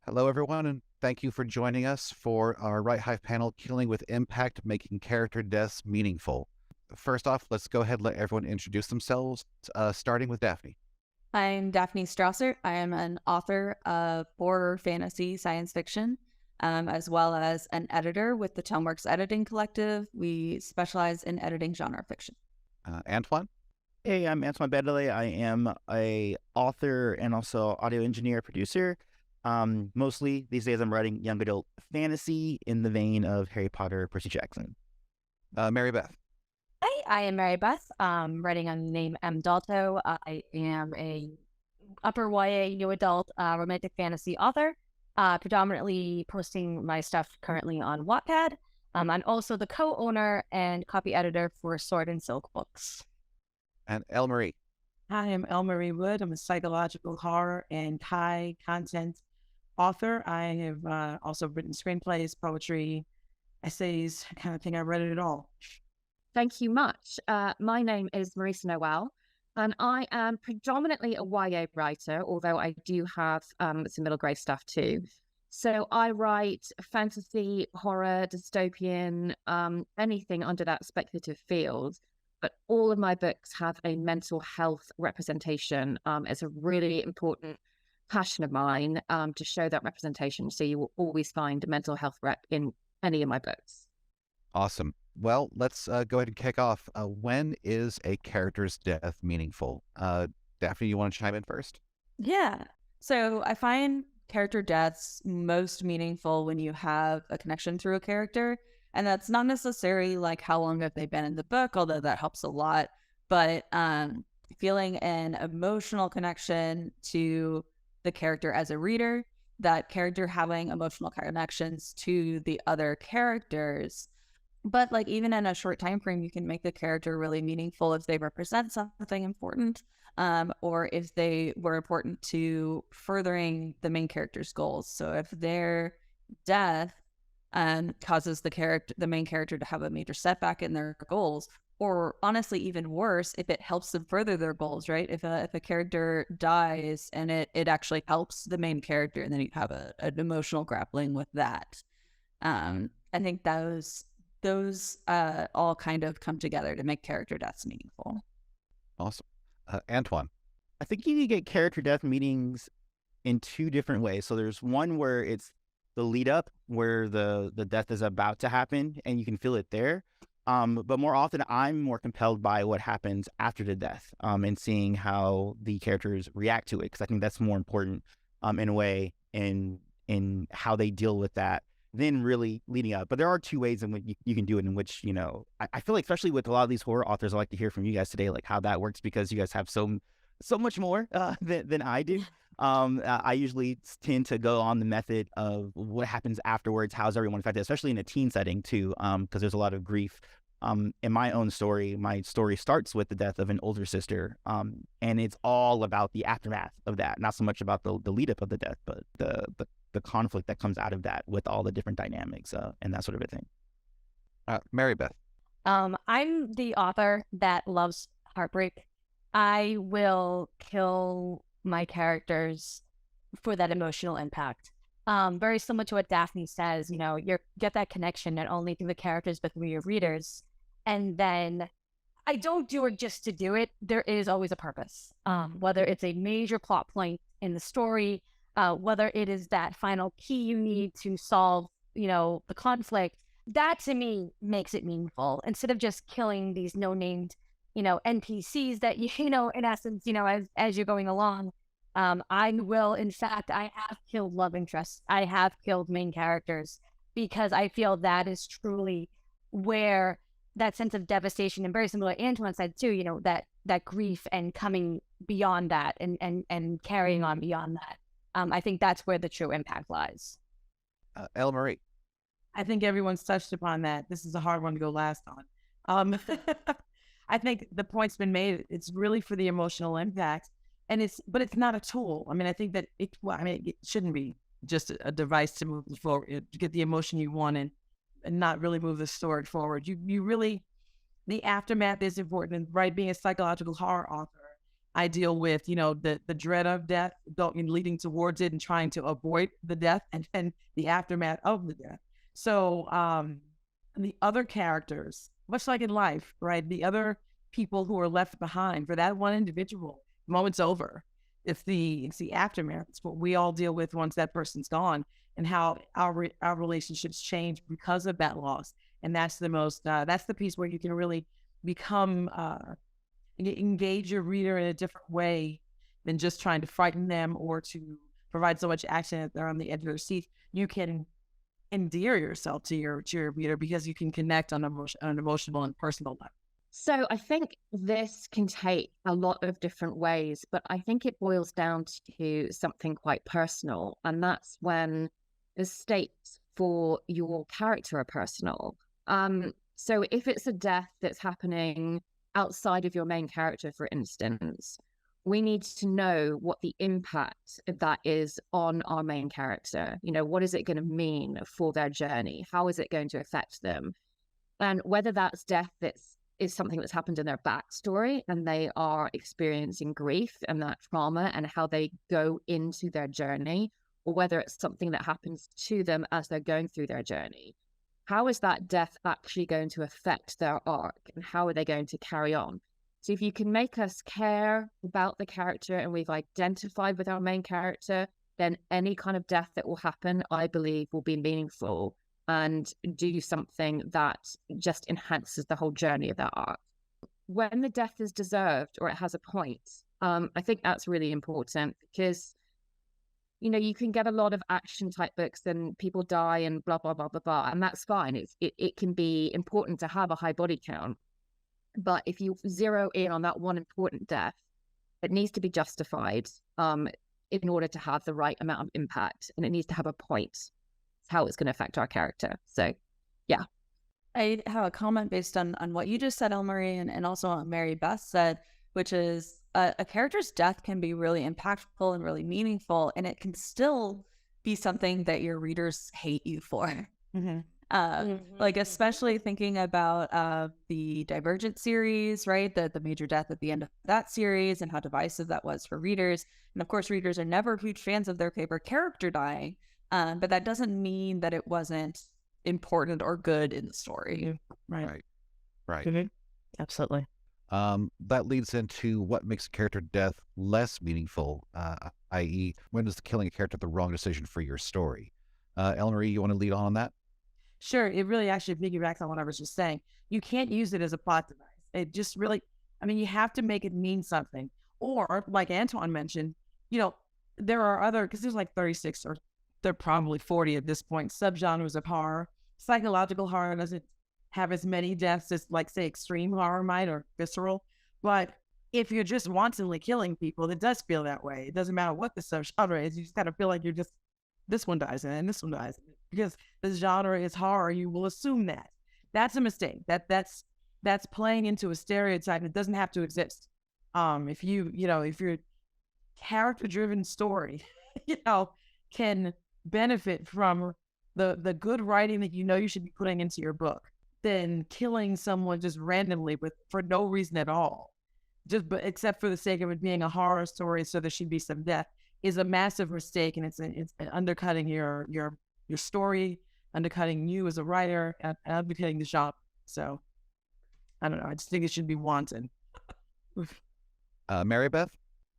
Hello, everyone, and thank you for joining us for our Right Hive panel, Killing with Impact, Making Character Deaths Meaningful. First off, let's go ahead and let everyone introduce themselves, starting with Daphne. I'm Daphne Strasert. I am an author of horror, fantasy, science fiction, as well as an editor with the Toneworks Editing Collective. We specialize in editing genre fiction. Antoine. Hey, I'm Antoine Bandele. I am a author and also audio engineer, producer. Mostly these days I'm writing young adult fantasy in the vein of Harry Potter, Percy Jackson. Mary Beth. Hi, I am Mary Beth, writing on the name M. Dalto. I am a upper YA new adult romantic fantasy author, predominantly posting my stuff currently on Wattpad. I'm also the co-owner and copy editor for Sword and Silk Books. And Elle Marie. Hi, I'm Elle Marie Wood. I'm a psychological horror and high content author. I have also written screenplays, poetry, essays, kind of thing. I read it all. Thank you much. My name is Marisa Noelle, and I am predominantly a YA writer, although I do have some middle grade stuff too. So I write fantasy, horror, dystopian, anything under that speculative field. But all of my books have a mental health representation. It's a really important passion of mine to show that representation. So you will always find a mental health rep in any of my books. Awesome. Well, let's go ahead and kick off. When is a character's death meaningful? Daphne, you want to chime in first? Yeah. So I find character deaths most meaningful when you have a connection through a character. And that's not necessarily like how long have they been in the book, although that helps a lot. But feeling an emotional connection to the character as a reader, that character having emotional connections to the other characters. But like even in a short time frame, you can make the character really meaningful if they represent something important, or if they were important to furthering the main character's goals. So if their death causes the main character to have a major setback in their goals, or honestly, even worse, if it helps them further their goals, right? If a character dies and it actually helps the main character, and then you have an emotional grappling with that. I think those all kind of come together to make character deaths meaningful. Awesome. Antoine. I think you can get character death meanings in two different ways. So there's one where it's the lead up, where the death is about to happen and you can feel it there. But more often I'm more compelled by what happens after the death, and seeing how the characters react to it, because I think that's more important in a way in how they deal with that than really leading up. But there are two ways in which you can do it, in which, I feel like, especially with a lot of these horror authors, I like to hear from you guys today, like how that works, because you guys have so much more than I do. I usually tend to go on the method of what happens afterwards, how's everyone affected, especially in a teen setting too, because there's a lot of grief. In my own story, my story starts with the death of an older sister, and it's all about the aftermath of that, not so much about the lead up of the death, but the conflict that comes out of that with all the different dynamics and that sort of a thing. Mary Beth. I'm the author that loves heartbreak. I will kill my characters for that emotional impact. Very similar to what Daphne says, you get that connection not only through the characters, but through your readers. And then I don't do it just to do it. There is always a purpose, whether it's a major plot point in the story, whether it is that final key you need to solve, the conflict. That to me makes it meaningful, instead of just killing these no-named, NPCs that in essence, as you're going along. I have killed love interests. I have killed main characters, because I feel that is truly where that sense of devastation, and very similar to Antoine said too, that grief and coming beyond that and carrying on beyond that. I think that's where the true impact lies. Elle Marie. I think everyone's touched upon that. This is a hard one to go last on. I think the point's been made. It's really for the emotional impact, but it's not a tool. I mean, I think that it shouldn't be just a device to move forward, to get the emotion you want and not really move the story forward. You really, the aftermath is important, right? Being a psychological horror author, I deal with, the dread of death, leading towards it and trying to avoid the death and then the aftermath of the death. So the other characters, much like in life, right? The other people who are left behind for that one individual, the moment's over. It's the aftermath. It's what we all deal with once that person's gone, and how our relationships change because of that loss. And that's that's the piece where you can really become engage your reader in a different way than just trying to frighten them or to provide so much action that they're on the edge of their seat. You can endear yourself to your reader because you can connect on an emotional and personal level. So I think this can take a lot of different ways, but I think it boils down to something quite personal, and that's when the stakes for your character are personal. So if it's a death that's happening outside of your main character, for instance, we need to know what the impact of that is on our main character. What is it going to mean for their journey? How is it going to affect them? And whether that's death is something that's happened in their backstory and they are experiencing grief and that trauma and how they go into their journey, or whether it's something that happens to them as they're going through their journey. How is that death actually going to affect their arc, and how are they going to carry on? So if you can make us care about the character and we've identified with our main character, then any kind of death that will happen, I believe, will be meaningful and do something that just enhances the whole journey of that arc. When the death is deserved or it has a point, I think that's really important because you can get a lot of action type books and people die and blah, blah, blah, blah, blah. And that's fine. It can be important to have a high body count. But if you zero in on that one important death, it needs to be justified in order to have the right amount of impact. And it needs to have a point. It's how it's going to affect our character. So, yeah. I have a comment based on what you just said, Elmarie, and also what Mary Beth said, which is a character's death can be really impactful and really meaningful, and it can still be something that your readers hate you for. Like especially thinking about the Divergent series, right? The major death at the end of that series and how divisive that was for readers. And of course, readers are never huge fans of their favorite character dying, but that doesn't mean that it wasn't important or good in the story. Right. Absolutely. That leads into what makes a character death less meaningful, i.e., when is killing a character the wrong decision for your story? Elmarie, you want to lead on that? Sure. It really actually piggybacks on what I was just saying. You can't use it as a plot device. It just really, you have to make it mean something. Or, like Antoine mentioned, there are other, because there's like 36 or there are probably 40 at this point, subgenres of horror. Psychological horror doesn't have as many deaths as, like, say, extreme horror might or visceral. But if you're just wantonly killing people, it does feel that way. It doesn't matter what the subgenre is. You just got to feel like you're just, this one dies and this one dies. Because the genre is horror, you will assume that. That's a mistake. That's playing into a stereotype that doesn't have to exist. If your character-driven story, can benefit from the good writing that you should be putting into your book, then killing someone just randomly for no reason at all, except for the sake of it being a horror story, so there should be some death, is a massive mistake, and it's undercutting your story, undercutting you as a writer, and undercutting the genre. So I don't know. I just think it should be wanton. Mary Beth?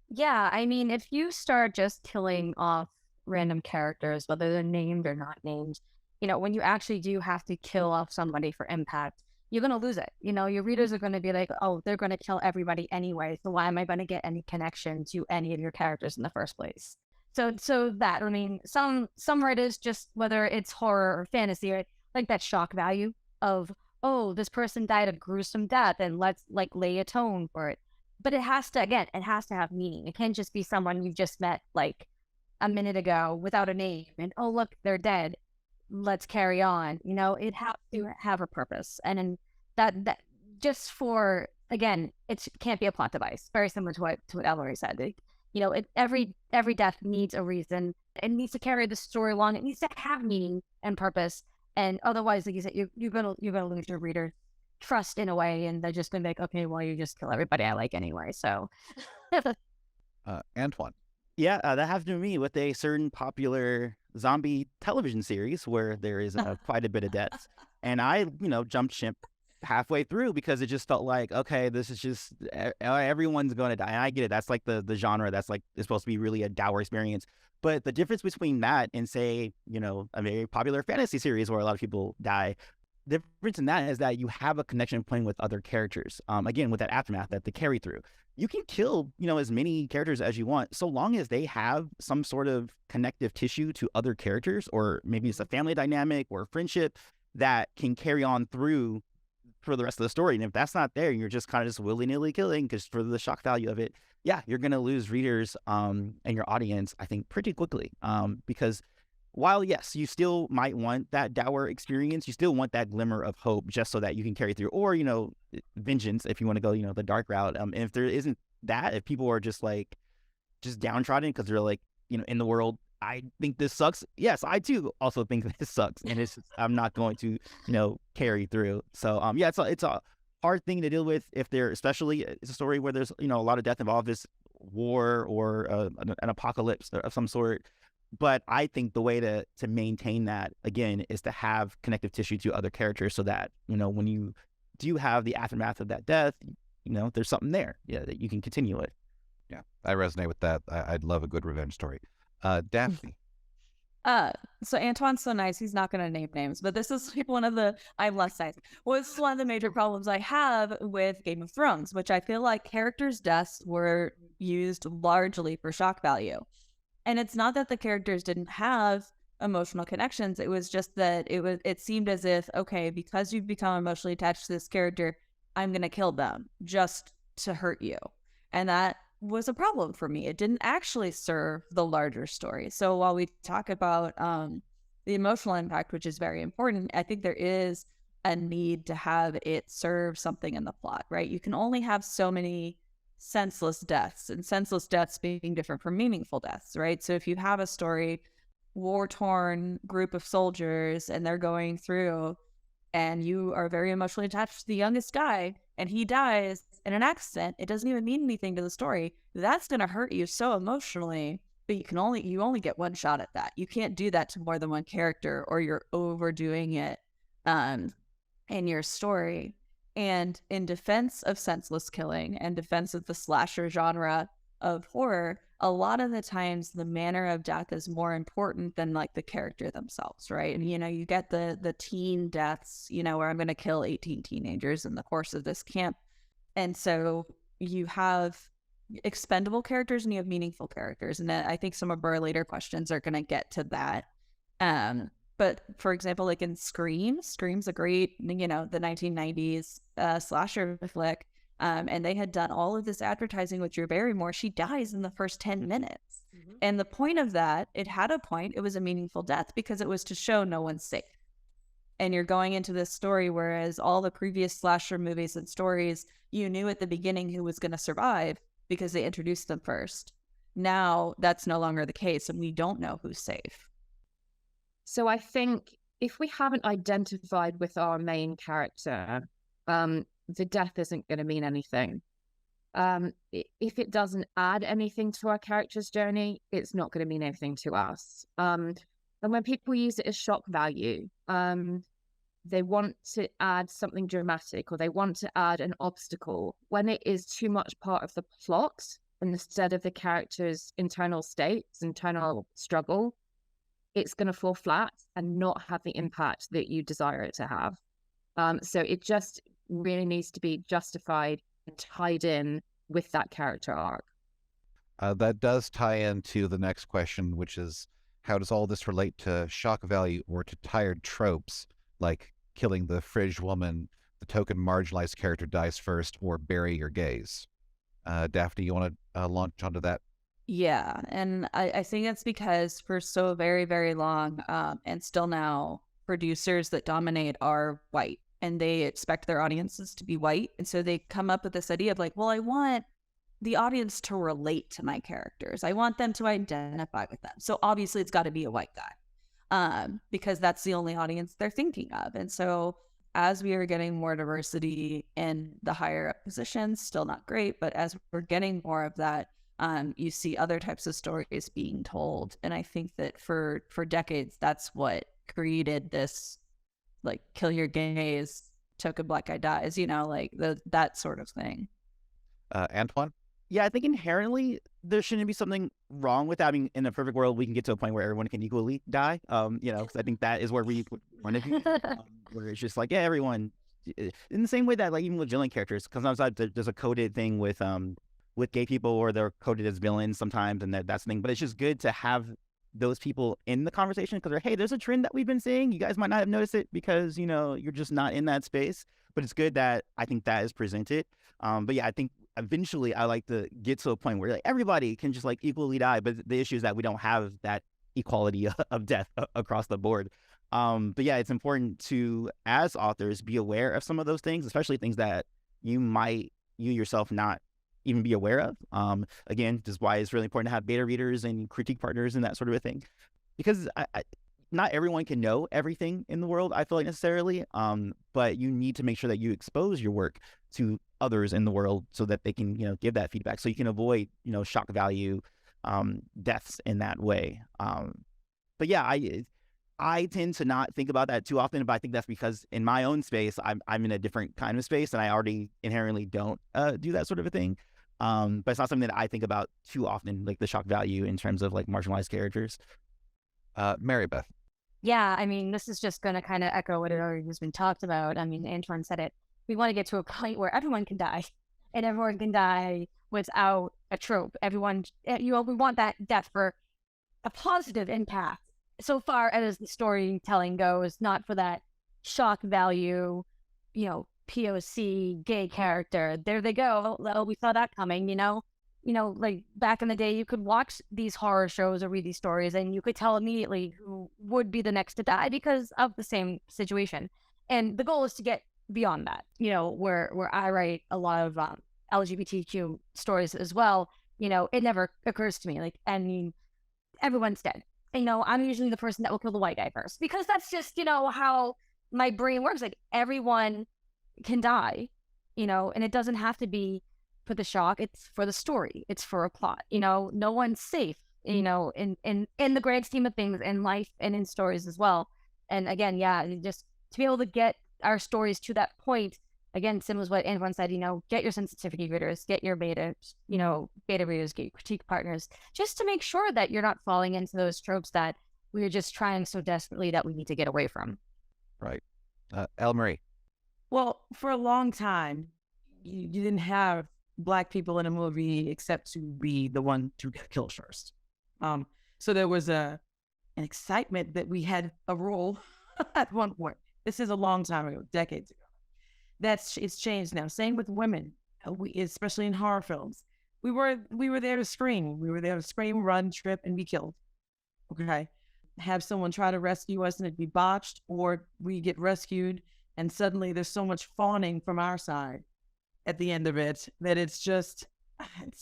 Yeah, if you start just killing off random characters, whether they're named or not named, when you actually do have to kill off somebody for impact, you're going to lose it. Your readers are going to be like, oh, they're going to kill everybody anyway, so why am I going to get any connection to any of your characters in the first place? So that, some writers, just whether it's horror or fantasy, right, like that shock value of, oh, this person died a gruesome death and let's lay a tone for it. But it has to have meaning. It can't just be someone you've just met like a minute ago without a name and, oh, look, they're dead. Let's carry on. It has to have a purpose. And that just for, again, it can't be a plot device. Very similar to what Elmarie said. Every death needs a reason. It needs to carry the story along. It needs to have meaning and purpose. And otherwise, like you said, you're gonna lose your reader trust in a way, and they're just gonna be like, okay, well, you just kill everybody I like anyway. So Antoine. Yeah, that happened to me with a certain popular zombie television series where there is quite a bit of deaths. And I, jumped ship halfway through because it just felt like, okay, this is just, everyone's going to die. And I get it. That's like the genre that's like, it's supposed to be really a dour experience. But the difference between that and say, a very popular fantasy series where a lot of people die, the difference in that is that you have a connection playing with other characters. Again, with that aftermath, that the carry through. You can kill, as many characters as you want, so long as they have some sort of connective tissue to other characters, or maybe it's a family dynamic or friendship that can carry on through for the rest of the story. And if that's not there, you're just kind of just willy-nilly killing because for the shock value of it, yeah, you're going to lose readers and your audience, I think, pretty quickly. Because while, yes, you still might want that dour experience, you still want that glimmer of hope just so that you can carry through. Or, vengeance, if you want to go, the dark route. And if there isn't that, if people are just downtrodden because they're like, in the world, I think this sucks. Yes, I too also think this sucks. And I'm not going to, carry through. So, yeah, it's a hard thing to deal with if they're, especially it's a story where there's, a lot of death involved, this war or an apocalypse of some sort. But I think the way to maintain that, again, is to have connective tissue to other characters so that, when you do have the aftermath of that death, there's something there, that you can continue it. Yeah, I resonate with that. I'd love a good revenge story. Daphne. So Antoine's so nice, he's not going to name names, but this is one of the, I'm less nice. Well, this is one of the major problems I have with Game of Thrones, which I feel like characters' deaths were used largely for shock value. And it's not that the characters didn't have emotional connections. It was just that it seemed as if, okay, because you've become emotionally attached to this character, I'm going to kill them just to hurt you. And that was a problem for me. It didn't actually serve the larger story. So while we talk about the emotional impact, which is very important, I think there is a need to have it serve something in the plot, right? You can only have so many senseless deaths, and senseless deaths being different from meaningful deaths, right? So if you have a story, war-torn group of soldiers, and they're going through, and you are very emotionally attached to the youngest guy, and he dies in an accident, it doesn't even mean anything to the story. That's going to hurt you so emotionally, but you only get one shot at that. You can't do that to more than one character, or you're overdoing it in your story. And in defense of senseless killing and defense of the slasher genre of horror, a lot of the times the manner of death is more important than like the character themselves, right? And you get the teen deaths, where I'm going to kill 18 teenagers in the course of this camp. And so you have expendable characters and you have meaningful characters. And I think some of our later questions are going to get to that. But for example, like in Scream's a great, the 1990s slasher flick. And they had done all of this advertising with Drew Barrymore. She dies in the first 10 minutes. Mm-hmm. And the point of that, it had a point. It was a meaningful death because it was to show no one's safe. And you're going into this story, whereas all the previous slasher movies and stories, you knew at the beginning who was going to survive because they introduced them first. Now that's no longer the case, and we don't know who's safe. So I think if we haven't identified with our main character, the death isn't going to mean anything. If it doesn't add anything to our character's journey, it's not going to mean anything to us. And when people use it as shock value, they want to add something dramatic, or they want to add an obstacle when it is too much part of the plot instead of the character's internal states, internal struggle. It's going to fall flat and not have the impact that you desire it to have. So it just really needs to be justified and tied in with that character arc. That does tie into the next question, which is, how does all this relate to shock value or to tired tropes, like killing the fridge woman, the token marginalized character dies first, or bury your gaze? Daphne, you want to launch onto that? Yeah, and I think it's because for so very, very long, and still now, producers that dominate are white, and they expect their audiences to be white. And so they come up with this idea of like, well, I want the audience to relate to my characters. I want them to identify with them. So obviously it's got to be a white guy, because that's the only audience they're thinking of. And so as we are getting more diversity in the higher up positions, still not great, but as we're getting more of that, you see other types of stories being told. And I think that for decades, that's what created this, like, kill your gays, token black guy dies, like that sort of thing. Antoine? Yeah, I think inherently there shouldn't be something wrong with that. I mean, in a perfect world, we can get to a point where everyone can equally die. Because I think that is where we want to be, where it's just like, yeah, everyone. In the same way that, like, even with villain characters, because sometimes there's a coded thing with gay people, or they're coded as villains sometimes, and that's the thing. But it's just good to have those people in the conversation, because hey, there's a trend that we've been seeing. You guys might not have noticed it because you're just not in that space. But it's good that I think that is presented. But yeah, I think eventually I like to get to a point where, like, everybody can just, like, equally die. But the issue is that we don't have that equality of death across the board. But yeah, it's important to, as authors, be aware of some of those things, especially things that you yourself not even be aware of. Again, this is why it's really important to have beta readers and critique partners and that sort of a thing, because not everyone can know everything in the world, I feel like, necessarily. But you need to make sure that you expose your work to others in the world so that they can, give that feedback, so you can avoid, shock value deaths in that way. But yeah, I tend to not think about that too often, but I think that's because in my own space, I'm in a different kind of space, and I already inherently don't do that sort of a thing. But it's not something that I think about too often, like the shock value in terms of, like, marginalized characters. Mary Beth? Yeah, I mean, this is just going to kind of echo what already has been talked about. I mean, Antoine said it. We want to get to a point where everyone can die, and everyone can die without a trope. Everyone, we want that death for a positive impact, so far as the storytelling goes, not for that shock value, POC gay character. There they go. Well, we saw that coming, like back in the day, you could watch these horror shows or read these stories, and you could tell immediately who would be the next to die because of the same situation. And the goal is to get beyond that, where I write a lot of LGBTQ stories as well. It never occurs to me, like, I mean, everyone's dead. I'm usually the person that will kill the white guy first, because that's just, how my brain works. Like, everyone can die, and it doesn't have to be for the shock. It's for the story. It's for a plot. No one's safe, in the grand scheme of things in life and in stories as well. And again, yeah, just to be able to get our stories to that point, again, similar to what Antoine said, get your sensitivity readers, get your beta readers, get your critique partners, just to make sure that you're not falling into those tropes that we're just trying so desperately that we need to get away from. Right. Elle Marie? Well, for a long time, you didn't have Black people in a movie except to be the one to get killed first. So there was an excitement that we had a role at one point. This is a long time ago, decades ago. It's changed now. Same with women, especially in horror films. We were there to scream. We were there to scream, run, trip, and be killed. Okay, have someone try to rescue us and it be botched, or we get rescued and suddenly there's so much fawning from our side at the end of it that it's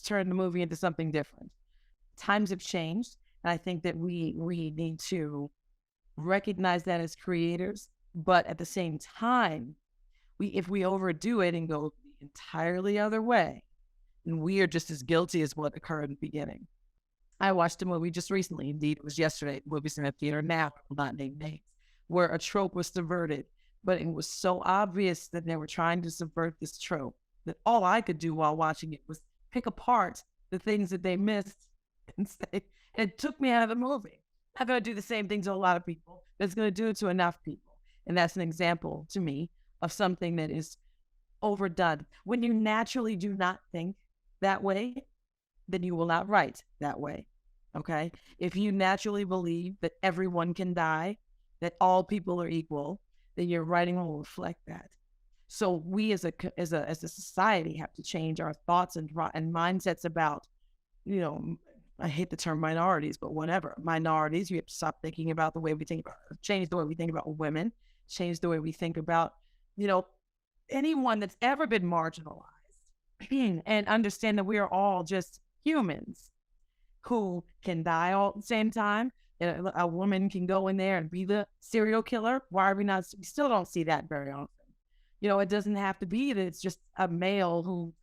turned the movie into something different. Times have changed, and I think that we need to recognize that as creators, but at the same time, if we overdo it and go the entirely other way, then we are just as guilty as what occurred in the beginning. I watched a movie just recently, indeed, it was yesterday, movies in the theater now, I will not name names, where a trope was subverted, but it was so obvious that they were trying to subvert this trope that all I could do while watching it was pick apart the things that they missed and say, it took me out of the movie. I'm going to do the same thing to a lot of people, but it's going to do it to enough people. And that's an example to me of something that is overdone. When you naturally do not think that way, then you will not write that way. Okay? If you naturally believe that everyone can die, that all people are equal, then your writing will reflect that. So we as a society have to change our thoughts and mindsets about, I hate the term minorities, but whatever. Minorities, we have to stop thinking about the way we think about, change the way we think about women, change the way we think about, anyone that's ever been marginalized, and understand that we are all just humans who can die all at the same time. A woman can go in there and be the serial killer. Why are we not? We still don't see that very often. It doesn't have to be that it's just a male who,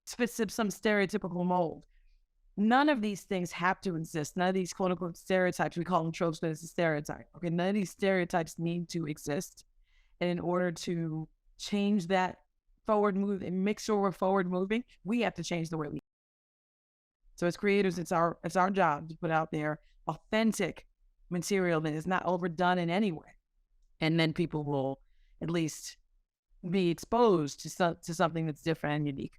fits some stereotypical mold. None of these things have to exist. None of these quote unquote stereotypes, we call them tropes, but it's a stereotype. Okay, none of these stereotypes need to exist. And in order to change that forward move and make sure we're forward moving, we have to change the way we. So as creators, it's our job to put out there authentic material that is not overdone in any way. And then people will at least be exposed to something that's different and unique.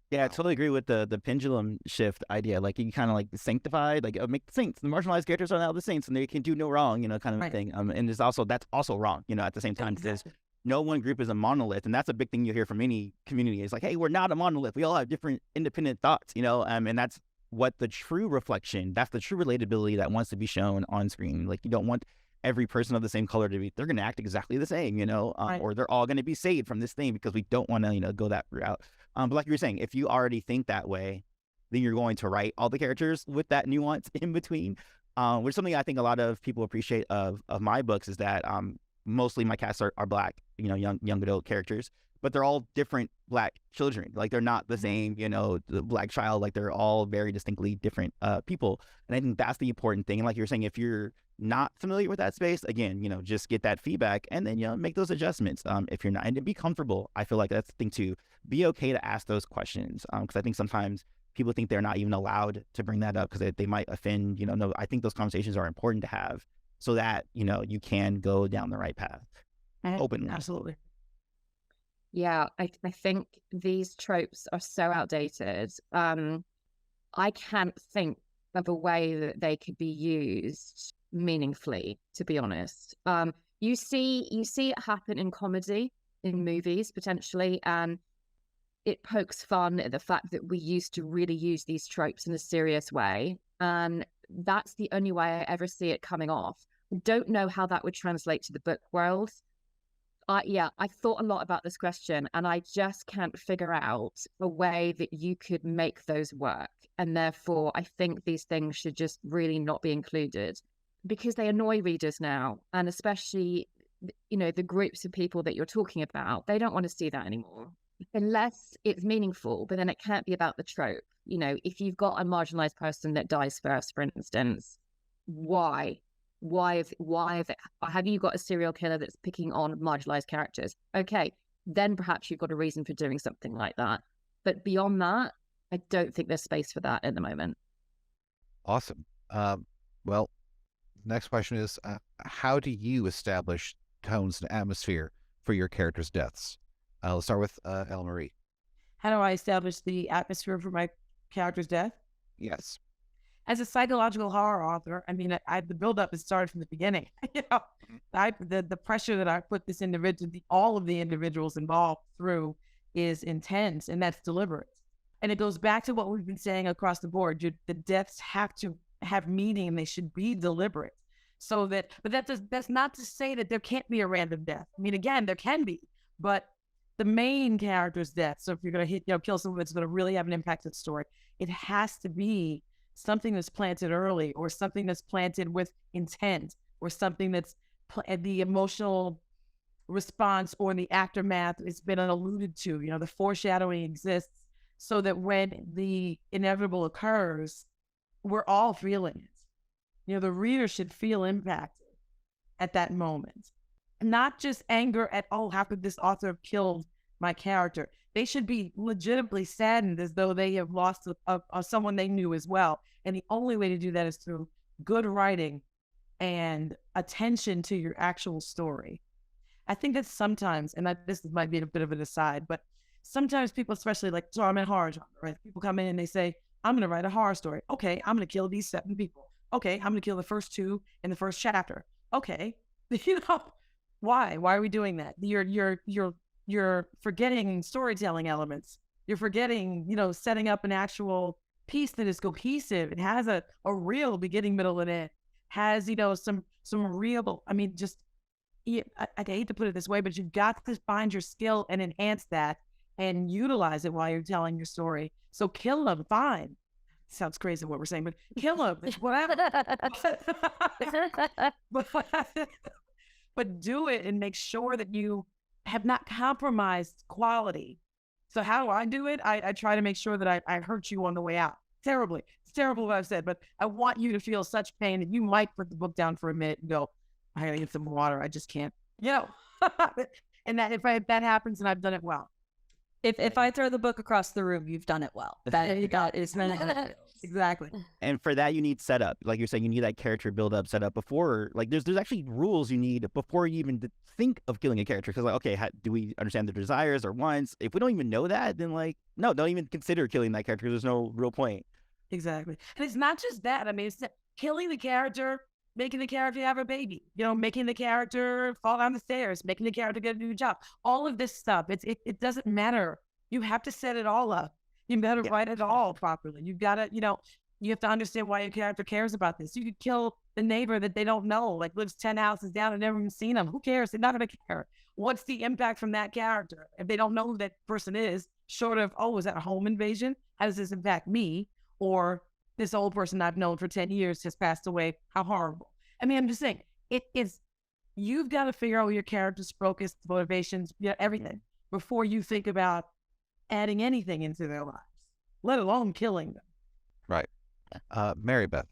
Yeah, I totally agree with the pendulum shift idea. Like you kind of like sanctified, like make the saints. The marginalized characters are now the saints, and they can do no wrong, kind of thing. And there's also that's also wrong, at the same time. Because no one group is a monolith, and that's a big thing you hear from any community. It's like, hey, we're not a monolith. We all have different independent thoughts, and that's what the true reflection. That's the true relatability that wants to be shown on screen. Like you don't want every person of the same color to be. They're going to act exactly the same, or they're all going to be saved from this thing because we don't want to, go that route. But like you were saying, if you already think that way, then you're going to write all the characters with that nuance in between, which is something I think a lot of people appreciate of my books is that mostly my casts are Black, young adult characters, but they're all different Black children. Like they're not the same, the Black child, like they're all very distinctly different people. And I think that's the important thing. And like you're saying, if you're not familiar with that space, again, just get that feedback and then, make those adjustments. If you're not, and to be comfortable, I feel like that's the thing too. Be okay to ask those questions. Because I think sometimes people think they're not even allowed to bring that up because they might offend, no, I think those conversations are important to have so that, you can go down the right path openly. Absolutely. Yeah, I think these tropes are so outdated. I can't think of a way that they could be used meaningfully, to be honest. You see it happen in comedy, in movies potentially, and it pokes fun at the fact that we used to really use these tropes in a serious way, and that's the only way I ever see it coming off. Don't know how that would translate to the book world. I thought a lot about this question, and I just can't figure out a way that you could make those work. And therefore, I think these things should just really not be included because they annoy readers now. And especially, the groups of people that you're talking about, they don't want to see that anymore unless it's meaningful. But then it can't be about the trope. If you've got a marginalized person that dies first, for instance, why? Why have you got a serial killer that's picking on marginalized characters? Okay, then perhaps you've got a reason for doing something like that. But beyond that, I don't think there's space for that at the moment. Awesome. Well, next question is, how do you establish tones and atmosphere for your characters' deaths? Let's start with Elle Marie. How do I establish the atmosphere for my character's death? Yes. As a psychological horror author, I mean, the buildup has started from the beginning. The pressure that I put this individual, all of the individuals involved through, is intense, and that's deliberate. And it goes back to what we've been saying across the board. The deaths have to have meaning, and they should be deliberate. But that's not to say that there can't be a random death. I mean, again, there can be, but the main character's death. So if you're going to kill someone that's going to really have an impact on the story, it has to be something that's planted early, or something that's planted with intent, or something that's the emotional response or the aftermath has been alluded to. The foreshadowing exists so that when the inevitable occurs, we're all feeling it. The reader should feel impacted at that moment. Not just anger at, oh, how could this author have killed my character? They should be legitimately saddened as though they have lost someone they knew as well. And the only way to do that is through good writing and attention to your actual story. I think that sometimes, and this might be a bit of an aside, but sometimes people, especially so I'm in horror genre, right? People come in and they say, I'm going to write a horror story. Okay, I'm going to kill these 7 people. Okay, I'm going to kill the first 2 in the first chapter. Okay, why? Why are we doing that? You're forgetting storytelling elements. You're forgetting, setting up an actual piece that is cohesive. It has a real beginning, middle, and end. Has, some real, I mean, just, I hate to put it this way, but you've got to find your skill and enhance that and utilize it while you're telling your story. So kill them, fine. Sounds crazy what we're saying, but kill them, whatever. But do it and make sure that you have not compromised quality. So how do I do it? I try to make sure that I hurt you on the way out. Terribly. It's terrible what I've said, but I want you to feel such pain that you might put the book down for a minute and go, I gotta get some water. I just can't, you know. And that if that happens, and I've done it well. If I throw the book across the room, you've done it well. That is Exactly. And for that, you need setup. Like you're saying, you need that character build up, setup before. Like there's actually rules you need before you even think of killing a character. Because like, okay, do we understand their desires or wants? If we don't even know that, then like, no, don't even consider killing that character. There's no real point. Exactly. And it's not just that. I mean, it's killing the character, making the character have a baby, you know, making the character fall down the stairs, making the character get a new job. All of this stuff, it doesn't matter. You have to set it all up. You better write it all properly. You've got to, you know, you have to understand why your character cares about this. You could kill the neighbor that they don't know, like lives 10 houses down and never even seen them. Who cares? They're not going to care. What's the impact from that character? If they don't know who that person is, short of, oh, is that a home invasion? How does this impact me? Or this old person I've known for 10 years has passed away. How horrible. I mean, I'm just saying, you've got to figure out your character's focus, motivations, everything before you think about adding anything into their lives, let alone killing them. Right. Mary Beth.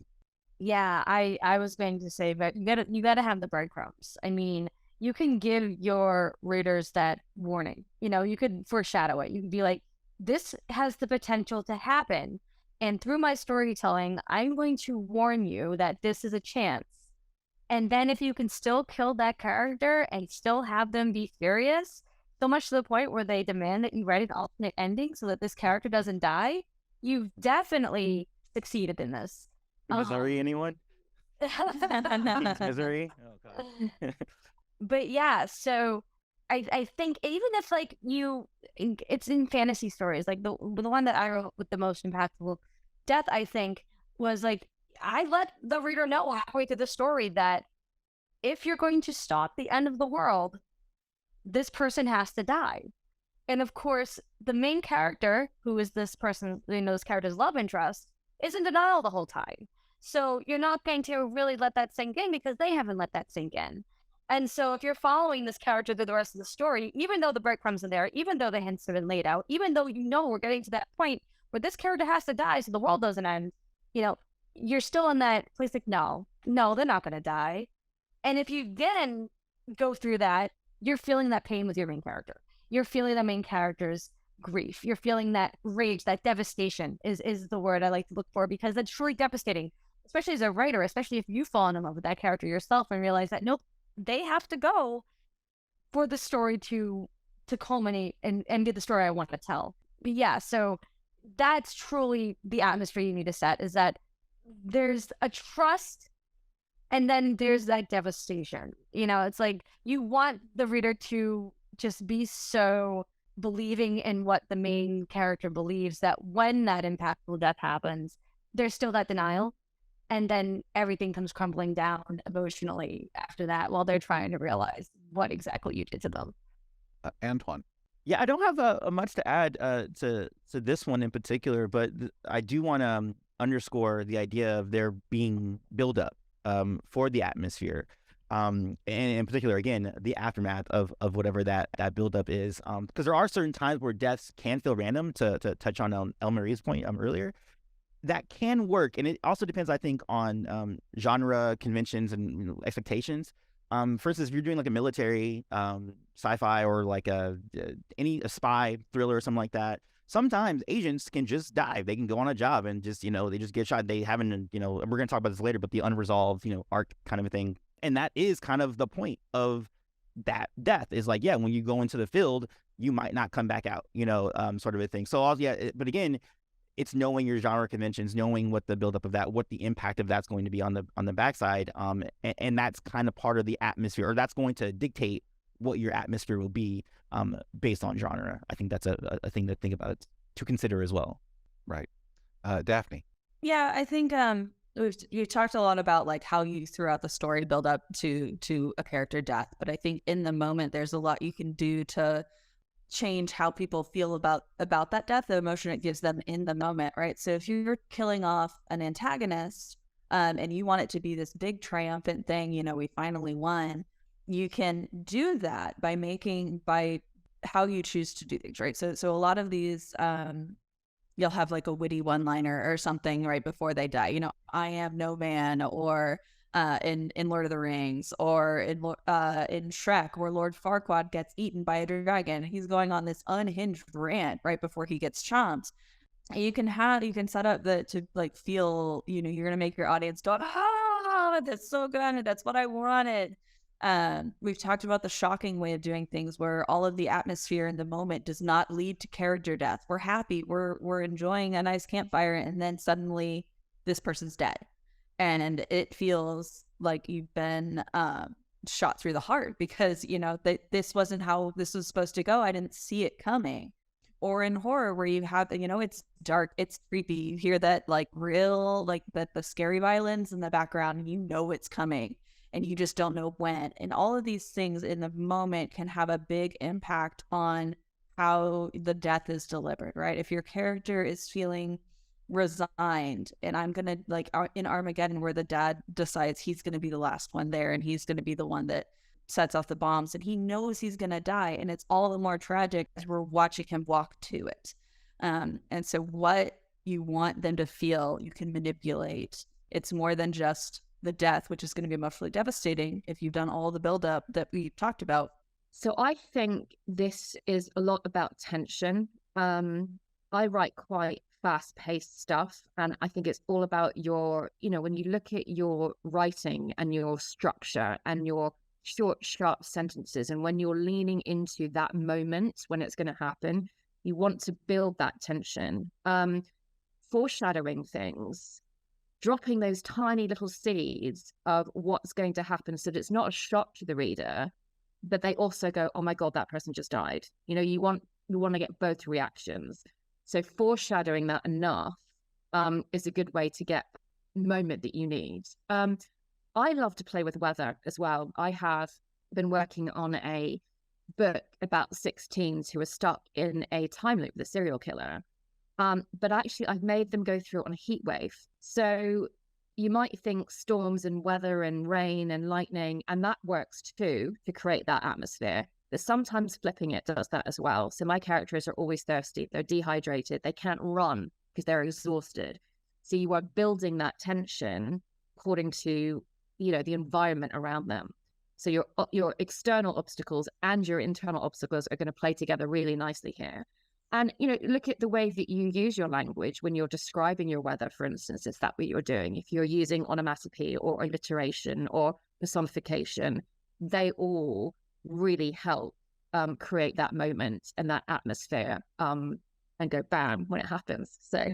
Yeah, I was going to say, but you gotta have the breadcrumbs. I mean, you can give your readers that warning. You know, you could foreshadow it. You can be like, this has the potential to happen. And through my storytelling, I'm going to warn you that this is a chance. And then if you can still kill that character and still have them be furious, so much to the point where they demand that you write an alternate ending so that this character doesn't die, you've definitely succeeded in this. Missouri, anyone? Missouri? Oh, God. But yeah, so I think even if like it's in fantasy stories, like the one that I wrote with the most impactful death, I think, was like, I let the reader know halfway through the story that if you're going to stop the end of the world, this person has to die. And of course, the main character, who is this person, you know, this character's love interest, is in denial the whole time. So you're not going to really let that sink in because they haven't let that sink in. And so if you're following this character through the rest of the story, even though the breadcrumbs are there, even though the hints have been laid out, even though you know we're getting to that point where this character has to die so the world doesn't end, you know, you're still in that place like, no, they're not going to die. And if you then go through that, you're feeling that pain with your main character. You're feeling the main character's grief. You're feeling that rage, that devastation is the word I like to look for, because it's truly devastating, especially as a writer, especially if you fall in love with that character yourself and realize that, nope, they have to go for the story to culminate and be the story I want to tell. But yeah, so that's truly the atmosphere you need to set, is that there's a trust and then there's that devastation. You know, it's like you want the reader to just be so believing in what the main character believes that when that impactful death happens, there's still that denial. And then everything comes crumbling down emotionally after that while they're trying to realize what exactly you did to them. Antoine. Yeah, I don't have much to add to this one in particular, but I do want to underscore the idea of there being buildup for the atmosphere. And in particular, again, the aftermath of whatever that buildup is. Because there are certain times where deaths can feel random, to touch on El Marie's point earlier. That can work. And it also depends, I think, on genre conventions and expectations. For instance, if you're doing like a military sci-fi or like a spy thriller or something like that, sometimes agents can just die. They can go on a job and just, they just get shot. They haven't, we're going to talk about this later, but the unresolved, arc kind of a thing. And that is kind of the point of that death, is like, yeah, when you go into the field, you might not come back out, sort of a thing. So, but again, it's knowing your genre conventions, knowing what the buildup of that, what the impact of that's going to be on the backside. And that's kind of part of the atmosphere, or that's going to dictate what your atmosphere will be based on genre. I think that's a thing to think about, to consider as well. Right. Daphne. Yeah, I think you've talked a lot about like how you throughout the story build up to a character death, but I think in the moment there's a lot you can do to change how people feel about that death, the emotion it gives them in the moment, right? So if you're killing off an antagonist and you want it to be this big triumphant thing, we finally won, you can do that by how you choose to do things, right? So a lot of these, you'll have like a witty one-liner or something right before they die. I am no man, or in Lord of the Rings, or in Shrek, where Lord Farquaad gets eaten by a dragon. He's going on this unhinged rant right before he gets chomped. You can set up to like feel, you're gonna make your audience go, ah, that's so good, that's what I wanted. We've talked about the shocking way of doing things, where all of the atmosphere in the moment does not lead to character death. We're happy, we're enjoying a nice campfire, and then suddenly this person's dead, and it feels like you've been shot through the heart, because that this wasn't how this was supposed to go. I didn't see it coming. Or in horror, where you have, it's dark, it's creepy, you hear that like real, like the scary violins in the background, and it's coming, and you just don't know when. And all of these things in the moment can have a big impact on how the death is delivered, right? If your character is feeling resigned, and I'm gonna, like in Armageddon, where the dad decides he's gonna be the last one there, and he's gonna be the one that sets off the bombs, and he knows he's gonna die, and it's all the more tragic as we're watching him walk to it. And so what you want them to feel, you can manipulate. It's more than just the death, which is going to be emotionally devastating if you've done all the buildup that we talked about. So I think this is a lot about tension. I write quite fast-paced stuff, and I think it's all about your, when you look at your writing and your structure and your short, sharp sentences, and when you're leaning into that moment when it's going to happen, you want to build that tension. Foreshadowing things, dropping those tiny little seeds of what's going to happen, so that it's not a shock to the reader, but they also go, oh my God, that person just died. You want to get both reactions. So foreshadowing that enough is a good way to get the moment that you need. I love to play with weather as well. I have been working on a book about 6 teens who are stuck in a time loop with a serial killer. But actually, I've made them go through it on a heat wave. So you might think storms and weather and rain and lightning, and that works too to create that atmosphere. But sometimes flipping it does that as well. So my characters are always thirsty. They're dehydrated. They can't run because they're exhausted. So you are building that tension according to the environment around them. So your external obstacles and your internal obstacles are going to play together really nicely here. And, look at the way that you use your language when you're describing your weather, for instance. Is that what you're doing? If you're using onomatopoeia or alliteration or personification, they all really help create that moment and that atmosphere and go bam when it happens. So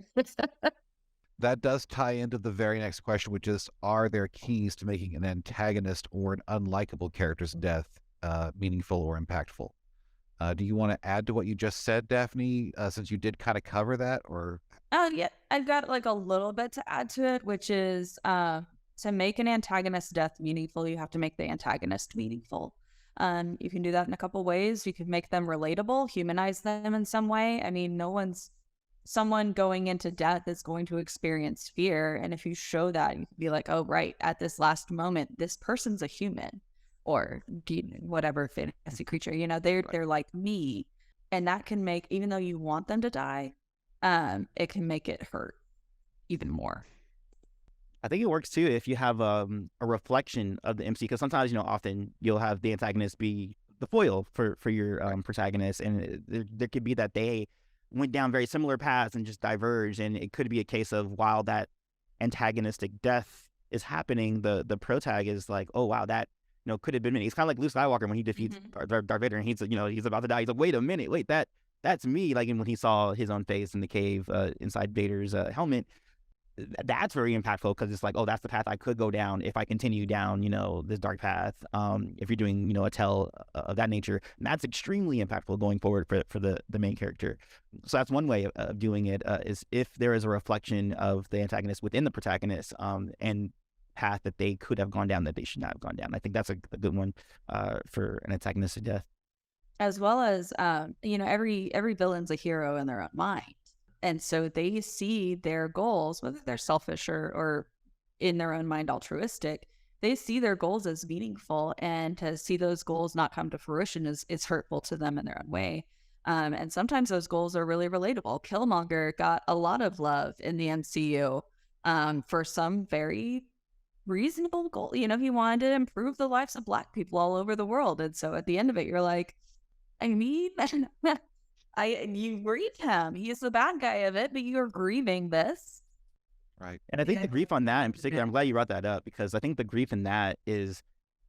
that does tie into the very next question, which is, are there keys to making an antagonist or an unlikable character's death meaningful or impactful? Do you want to add to what you just said, Daphne, since you did kind of cover that? Or yeah, I've got like a little bit to add to it, which is to make an antagonist's death meaningful, you have to make the antagonist meaningful. You can do that in a couple ways. You can make them relatable, humanize them in some way. I mean, someone going into death is going to experience fear. And if you show that, you can be like, oh, right, at this last moment, this person's a human, or whatever fantasy creature, they're like me. And that can make, even though you want them to die, it can make it hurt even more. I think it works too if you have a reflection of the MC, because sometimes, often you'll have the antagonist be the foil for your protagonist, and there could be that they went down very similar paths and just diverged, and it could be a case of, while that antagonistic death is happening, the protag is like, oh wow, that could have been me. It's kind of like Luke Skywalker when he defeats Darth Vader, and he's he's about to die. He's like, wait a minute, that's me. Like when he saw his own face in the cave inside Vader's helmet. That's very impactful, because it's like, oh, that's the path I could go down if I continue down, this dark path. If you're doing, a tale of that nature, and that's extremely impactful going forward for the main character. So that's one way of doing it, is if there is a reflection of the antagonist within the protagonist, and path that they could have gone down that they should not have gone down. I think that's a good one for an antagonistic death. As well as, every villain's a hero in their own mind. And so they see their goals, whether they're selfish or in their own mind altruistic, they see their goals as meaningful, and to see those goals not come to fruition is hurtful to them in their own way. And sometimes those goals are really relatable. Killmonger got a lot of love in the MCU for some very reasonable goal. You know, he wanted to improve the lives of Black people all over the world. And so at the end of it, you're like, I mean, you grieve him. He is the bad guy of it, but you're grieving this. Right. And I think the grief on that in particular, I'm glad you brought that up, because I think the grief in that is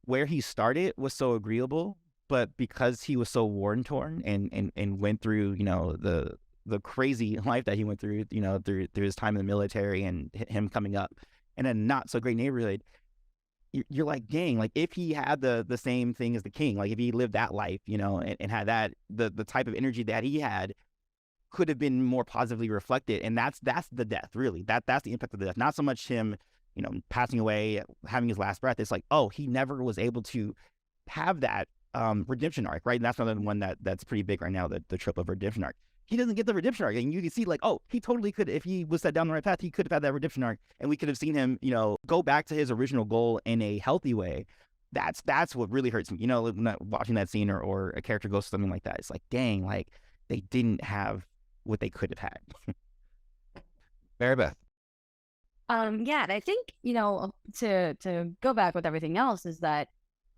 where he started was so agreeable, but because he was so worn torn and went through, you know, the crazy life that he went through, you know, through his time in the military and him coming up in a not so great neighborhood, you're like, dang, like if he had the same thing as the king, like if he lived that life, you know, and had that, the type of energy that he had, could have been more positively reflected. And that's the death, really. That's the impact of the death. Not so much him, you know, passing away, having his last breath. It's like, oh, he never was able to have that redemption arc, right? And that's another one that's pretty big right now, the trope of redemption arc. He doesn't get the redemption arc. And you can see like, oh, he totally could, if he was set down the right path, he could have had that redemption arc. And we could have seen him, you know, go back to his original goal in a healthy way. That's what really hurts me. You know, watching that scene or a character goes something like that. It's like, dang, like they didn't have what they could have had. Mary Beth. Yeah, and I think, you know, to go back with everything else is that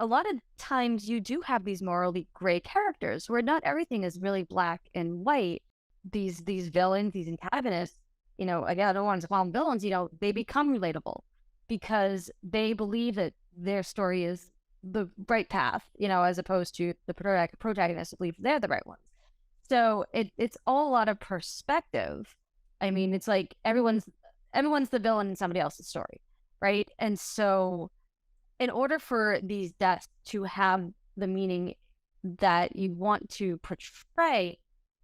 a lot of times you do have these morally gray characters where not everything is really black and white. These villains, these antagonists, you know, again, I don't want to call them villains, you know, they become relatable because they believe that their story is the right path, you know, as opposed to the protagonists believe they're the right ones. So it's all a lot of perspective. I mean, it's like everyone's the villain in somebody else's story, right? And so in order for these deaths to have the meaning that you want to portray,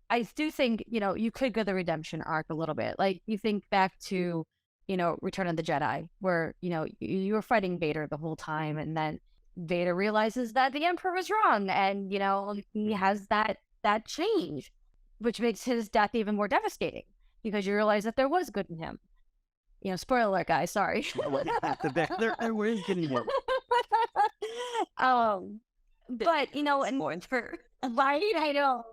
I do think, you know, you could go the redemption arc a little bit. Like you think back to, you know, Return of the Jedi, where, you know, you were fighting Vader the whole time, and then Vader realizes that the Emperor was wrong, and, you know, he has that change, which makes his death even more devastating because you realize that there was good in him. You know, spoiler alert, guys, sorry. there was getting more. But, you know, and right, I know.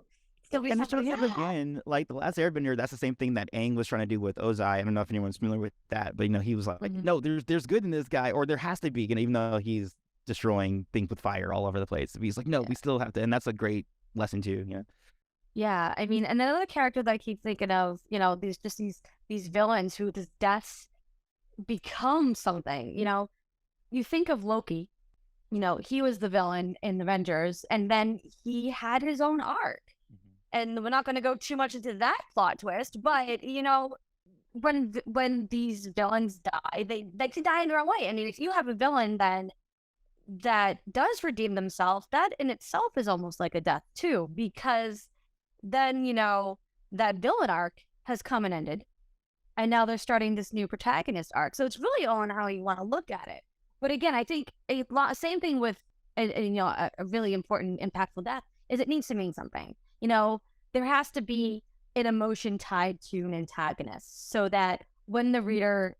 And it shows up again, like The Last Airbender, that's the same thing that Aang was trying to do with Ozai. I don't know if anyone's familiar with that, but, you know, he was like, no, there's good in this guy, or there has to be, you know, even though he's destroying things with fire all over the place. He's like, no, we still have to, and that's a great lesson too, you know? Yeah, I mean, and another character that I keep thinking of, you know, these villains who this deaths become something, you know. You think of Loki, you know, he was the villain in Avengers, and then he had his own arc. And we're not going to go too much into that plot twist, but, you know, when these villains die, they can die in their own way. I mean, if you have a villain then that does redeem themselves, that in itself is almost like a death too, because then, you know, that villain arc has come and ended, and now they're starting this new protagonist arc. So it's really on how you want to look at it. But again, I think same thing with you know, a really important, impactful death is it needs to mean something. You know, there has to be an emotion tied to an antagonist so that when the reader,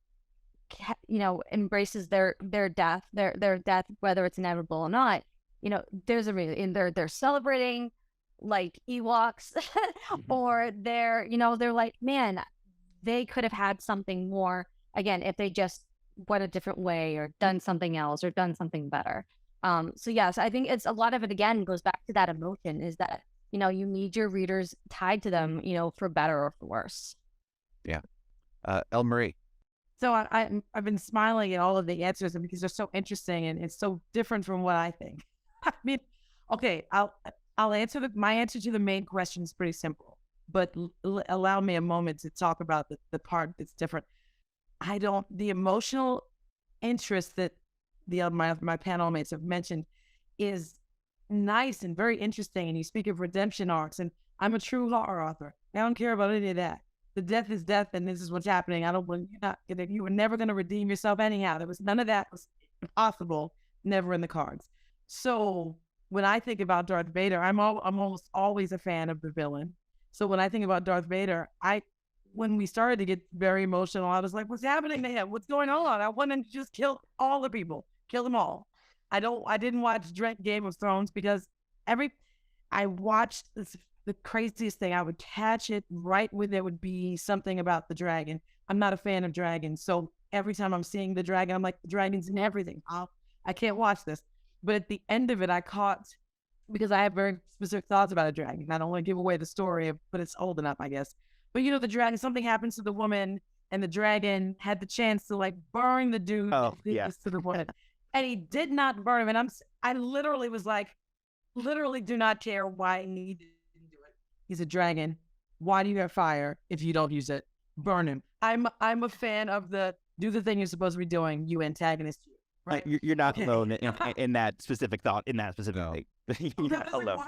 you know, embraces their death, their death, whether it's inevitable or not, you know, there's a reason. And they're celebrating like Ewoks, or they're, you know, they're like, man, they could have had something more. Again, if they just went a different way or done something else or done something better. So yes, I think it's a lot of it again goes back to that emotion, is that, you know, you need your readers tied to them, you know, for better or for worse. Yeah. El Marie. So I've been smiling at all of the answers because they're so interesting and it's so different from what I think. I mean, okay, I'll answer my answer to the main question is pretty simple, but allow me a moment to talk about the part that's different. The emotional interest that my panel mates have mentioned is nice and very interesting. And you speak of redemption arcs, and I'm a true horror author. I don't care about any of that. The death is death, and this is what's happening. You were never going to redeem yourself anyhow. There was none of that was impossible, never in the cards. So when I think about Darth Vader, I'm almost always a fan of the villain. So when I think about Darth Vader, when we started to get very emotional, I was like, what's happening to him? What's going on? I want to just kill all the people. kill them all. I didn't watch Game of Thrones because I watched the craziest thing. I would catch it right when there would be something about the dragon. I'm not a fan of dragons, so every time I'm seeing the dragon, I'm like, the dragon's in everything. I can't watch this. But at the end of it, I caught, because I have very specific thoughts about a dragon. I don't want to give away the story, but it's old enough, I guess. But you know, the dragon, something happens to the woman, and the dragon had the chance to like burn the dude Oh, yeah. to the woman. And he did not burn him. And I literally was like, literally do not care why he didn't do it. He's a dragon. Why do you have fire if you don't use it? Burn him. I'm a fan of the do the thing you're supposed to be doing, you antagonist. Right. You're not alone in that specific thought, in that specific thing. You're not alone.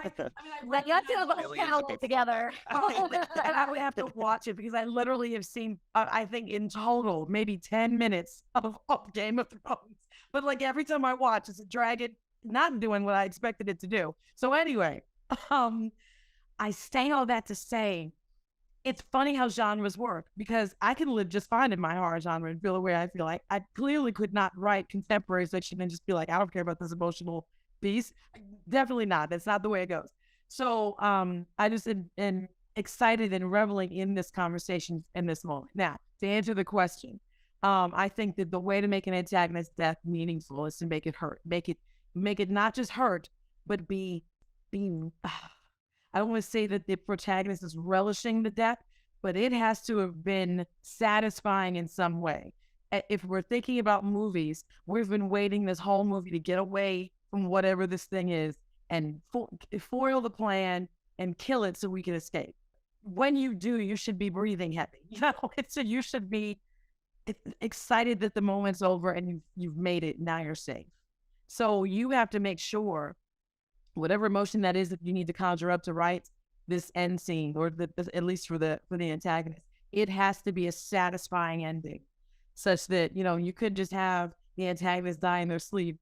Like, you have to have a panel together. And I would have to watch it because I literally have seen, I think in total, maybe 10 minutes of Game of Thrones. But like every time I watch, it's a dragon not doing what I expected it to do. So anyway, I say all that to say, it's funny how genres work because I can live just fine in my horror genre and feel the way I feel. Like I clearly could not write contemporary fiction and just be like, I don't care about this emotional piece. Definitely not. That's not the way it goes. So I just am excited and reveling in this conversation in this moment. Now, to answer the question, I think that the way to make an antagonist death meaningful is to make it hurt. Make it not just hurt, but be I don't want to say that the protagonist is relishing the death, but it has to have been satisfying in some way. If we're thinking about movies, we've been waiting this whole movie to get away from whatever this thing is and foil the plan and kill it so we can escape. When you do, you should be breathing heavy. You know, you should be excited that the moment's over and you've made it. Now you're safe. So you have to make sure whatever emotion that is that you need to conjure up to write this end scene, or at least for the antagonist, it has to be a satisfying ending, such that, you know, you could just have the antagonist die in their sleep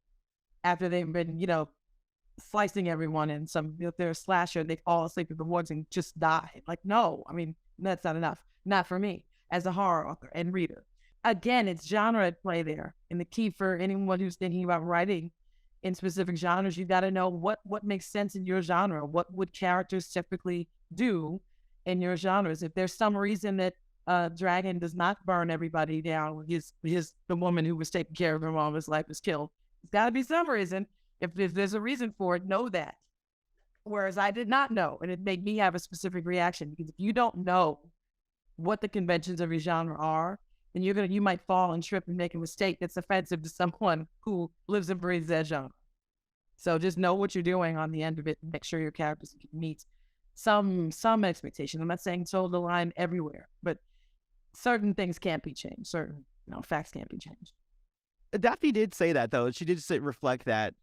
after they've been, you know, slicing everyone in some, if they're a slasher, they fall asleep in the woods and just die. Like, no, I mean, that's not enough. Not for me as a horror author and reader. Again, it's genre at play there. And the key for anyone who's thinking about writing in specific genres, you got to know what makes sense in your genre. What would characters typically do in your genres? If there's some reason that dragon does not burn everybody down, the woman who was taking care of him all his life is killed. There's got to be some reason. If there's a reason for it, know that. Whereas I did not know, and it made me have a specific reaction, because if you don't know what the conventions of your genre are, then you might fall and trip and make a mistake that's offensive to someone who lives and breathes that genre. So just know what you're doing on the end of it and make sure your characters meet some expectation. I'm not saying toe the line everywhere, but certain things can't be changed. Certain facts can't be changed. Daphne did say that, though. She did reflect that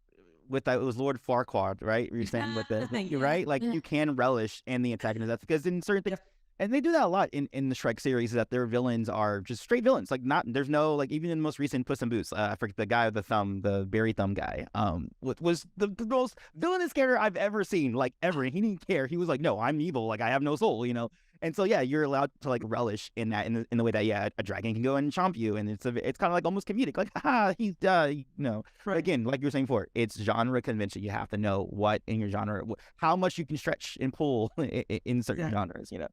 with that. It was Lord Farquaad, right? You're saying with you're right. Like you can relish in the antagonist. That's because in certain things, and they do that a lot in the Shrek series, is that their villains are just straight villains. Like there's no, like, even in the most recent Puss in Boots, I forget the guy with the thumb, the berry thumb guy, was the most villainous character I've ever seen, like ever. And he didn't care. He was like, no, I'm evil. Like I have no soul, you know? And so, yeah, you're allowed to like relish in that, in the way that, yeah, a dragon can go and chomp you. And it's kind of like almost comedic, like, he's, you know, right. Again, like you were saying before, it's genre convention. You have to know what in your genre, how much you can stretch and pull in certain genres, you know?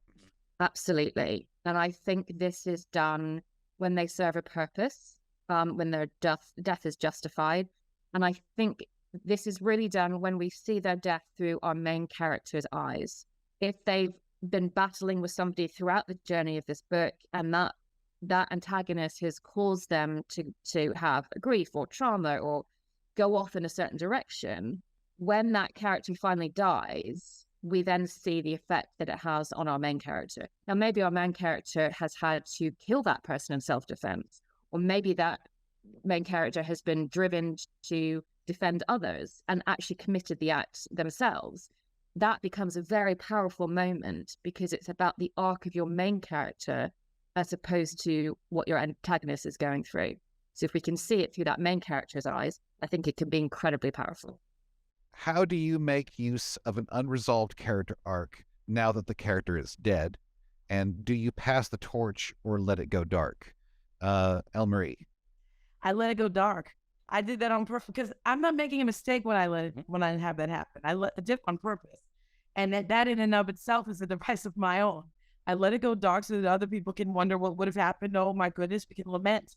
Absolutely. And I think this is done when they serve a purpose, when their death is justified. And I think this is really done when we see their death through our main character's eyes. If they've been battling with somebody throughout the journey of this book, and that antagonist has caused them to have grief or trauma or go off in a certain direction, when that character finally dies, we then see the effect that it has on our main character. Now, maybe our main character has had to kill that person in self-defense, or maybe that main character has been driven to defend others and actually committed the act themselves. That becomes a very powerful moment because it's about the arc of your main character as opposed to what your antagonist is going through. So if we can see it through that main character's eyes, I think it can be incredibly powerful. How do you make use of an unresolved character arc now that the character is dead? And do you pass the torch or let it go dark? Elle Marie. I let it go dark. I did that on purpose because I'm not making a mistake when I have that happen. I let it dip on purpose, and that in and of itself is a device of my own. I let it go dark so that other people can wonder what would have happened. Oh my goodness, we can lament,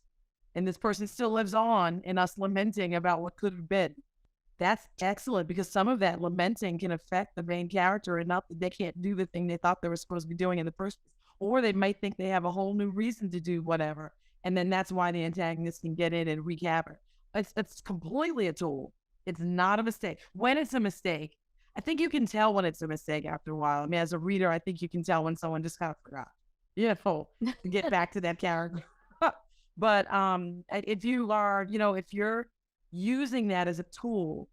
and this person still lives on in us lamenting about what could have been. That's excellent because some of that lamenting can affect the main character enough that they can't do the thing they thought they were supposed to be doing in the first place, or they might think they have a whole new reason to do whatever, and then that's why the antagonist can get in and wreak havoc. It's completely a tool. It's not a mistake. When it's a mistake, I think you can tell when it's a mistake after a while. I mean, as a reader, I think you can tell when someone just kind of forgot. Yeah, to get back to that character. But if you are, if you're using that as a tool,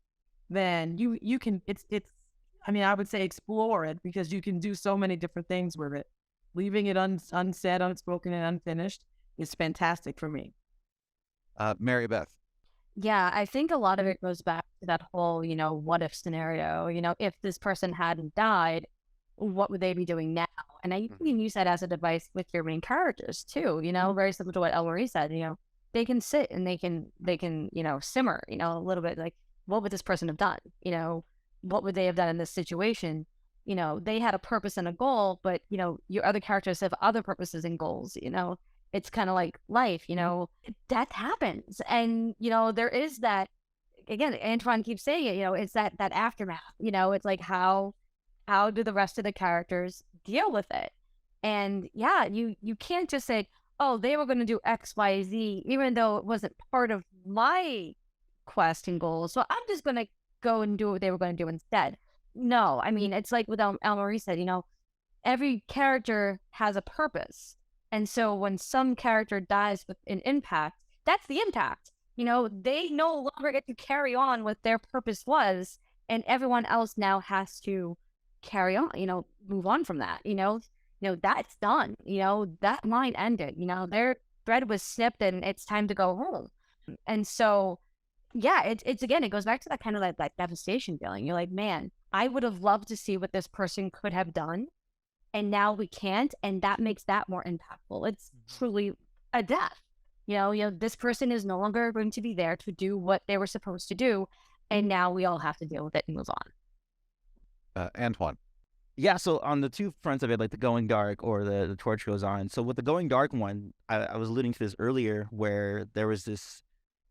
then you can. It's. I mean, I would say explore it because you can do so many different things with it. Leaving it unsaid, unspoken, and unfinished is fantastic for me. Mary Beth. Yeah, I think a lot of it goes back to that whole, what if scenario. If this person hadn't died, what would they be doing now? And you can use that as a device with your main characters too, very similar to what Elmarie said, they can sit and they can, simmer, a little bit like, what would this person have done? What would they have done in this situation? They had a purpose and a goal, but, your other characters have other purposes and goals, it's kind of like life, death happens. And, there is that, again, Antoine keeps saying it, it's that aftermath, it's like, how do the rest of the characters deal with it? And yeah, you can't just say, oh, they were going to do X, Y, Z, even though it wasn't part of my quest and goals. So I'm just going to go and do what they were going to do instead. No, I mean, it's like what Elmarie said, every character has a purpose. And so when some character dies with an impact, that's the impact. They no longer get to carry on what their purpose was. And everyone else now has to carry on, move on from that, that's done, that line ended, their thread was snipped and it's time to go home. And so, yeah, it's again, it goes back to that kind of like devastation feeling. You're like, man, I would have loved to see what this person could have done. And now we can't. And that makes that more impactful. It's truly a death. This person is no longer going to be there to do what they were supposed to do. And now we all have to deal with it and move on. Antoine. Yeah, so on the two fronts of it, like the going dark or the torch goes on. So with the going dark one, I was alluding to this earlier where there was this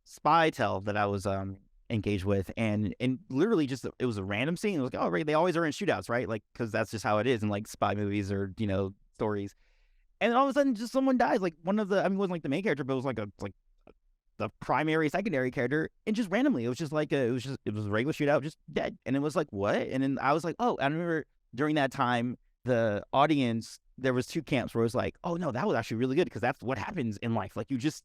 spy tell that I was engaged with, and literally just it was a random scene. It was like, oh, right, they always are in shootouts, right? Like, because that's just how it is in like spy movies or stories. And then all of a sudden, just someone dies. Like one of the, I mean, it wasn't like the main character, but it was like the primary, secondary character, and just randomly, it was just like it was a regular shootout, just dead. And it was like, what? And then I was like, oh, I remember during that time, the audience, there was two camps where it was like, oh no, that was actually really good because that's what happens in life. Like you just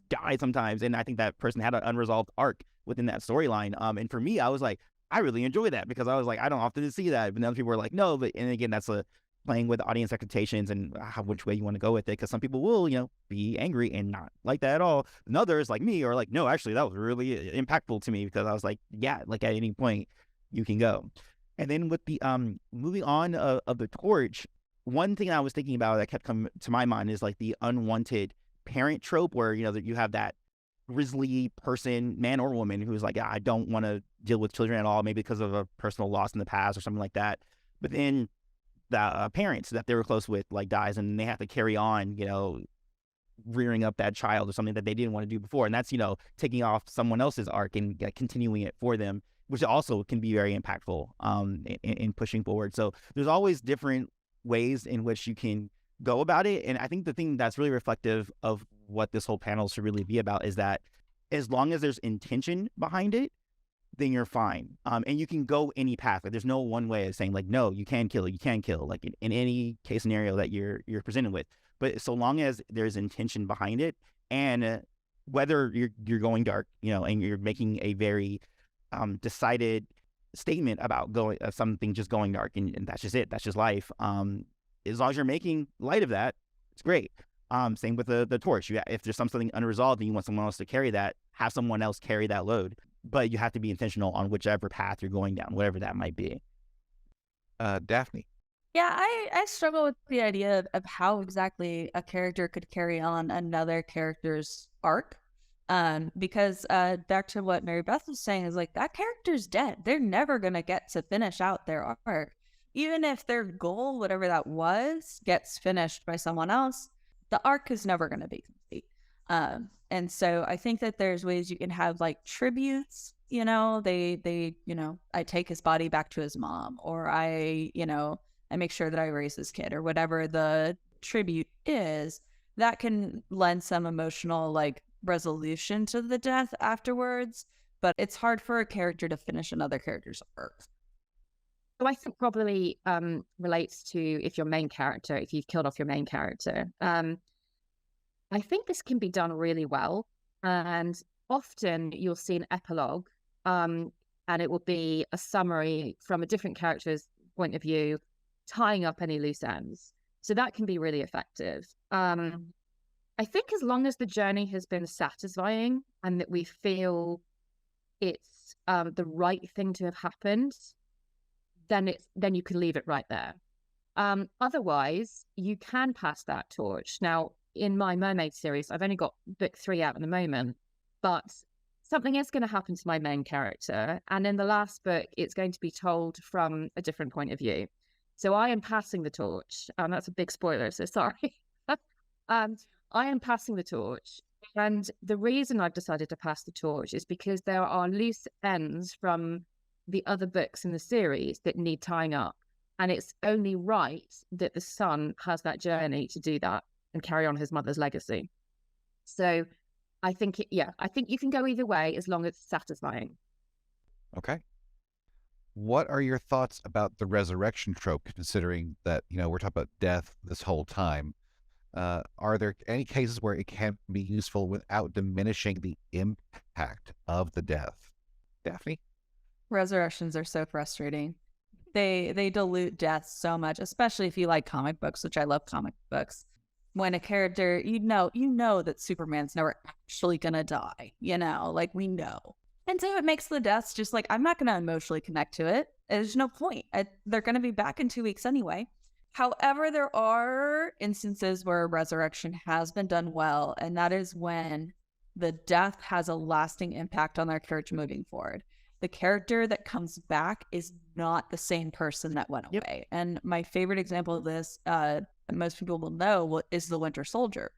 die sometimes. And I think that person had an unresolved arc within that storyline. And for me, I was like, I really enjoy that because I was like, I don't often see that. But then other people were like, no, but and again, that's playing with audience expectations and which way you want to go with it. Because some people will, be angry and not like that at all. And others like me are like, no, actually, that was really impactful to me because I was like, yeah, like at any point you can go. And then with the moving on of the torch, one thing I was thinking about that kept coming to my mind is like the unwanted parent trope where, that you have that grisly person, man or woman, who's like, I don't want to deal with children at all, maybe because of a personal loss in the past or something like that. But then the parents that they were close with like dies and they have to carry on, rearing up that child or something that they didn't want to do before. And that's, taking off someone else's arc and continuing it for them, which also can be very impactful in pushing forward. So there's always different ways in which you can go about it. And I think the thing that's really reflective of what this whole panel should really be about is that as long as there's intention behind it, then you're fine. And you can go any path. Like there's no one way of saying like, no, you can kill, like in any case scenario that you're presented with. But so long as there's intention behind it, and whether you're going dark, and you're making a very decided statement about something just going dark, and that's just it. That's just life. As long as you're making light of that, it's great. Same with the torch. If there's something unresolved and you want someone else to carry that, have someone else carry that load. But you have to be intentional on whichever path you're going down, whatever that might be. Daphne. Yeah, I struggle with the idea of how exactly a character could carry on another character's arc. Because back to what Mary Beth was saying is like that character's dead. They're never gonna get to finish out their arc. Even if their goal, whatever that was, gets finished by someone else, the arc is never gonna be complete. And so I think that there's ways you can have like tributes, I take his body back to his mom, or I make sure that I raise his kid, or whatever the tribute is, that can lend some emotional like resolution to the death afterwards. But it's hard for a character to finish another character's arc. So I think probably relates to if you've killed off your main character. I think this can be done really well. And often you'll see an epilogue, and it will be a summary from a different character's point of view, tying up any loose ends. So that can be really effective. I think as long as the journey has been satisfying and that we feel it's the right thing to have happened, then you can leave it right there. Otherwise, you can pass that torch. Now, in my Mermaid series, I've only got book 3 out at the moment, but something is going to happen to my main character. And in the last book, it's going to be told from a different point of view. So I am passing the torch. That's a big spoiler, so sorry. I am passing the torch. And the reason I've decided to pass the torch is because there are loose ends from the other books in the series that need tying up. And it's only right that the son has that journey to do that and carry on his mother's legacy. So I think you can go either way as long as it's satisfying. Okay. What are your thoughts about the resurrection trope, considering that, we're talking about death this whole time? Are there any cases where it can be useful without diminishing the impact of the death? Daphne? Resurrections are so frustrating. They dilute death so much, especially if you like comic books, which I love comic books. When a character, you know that Superman's never actually gonna die, like we know. And so it makes the deaths just like, I'm not gonna emotionally connect to it. There's no point. They're gonna be back in 2 weeks anyway. However, there are instances where resurrection has been done well, and that is when the death has a lasting impact on their character moving forward. The character that comes back is not the same person that went away. And my favorite example of this, most people will know, is the Winter Soldier.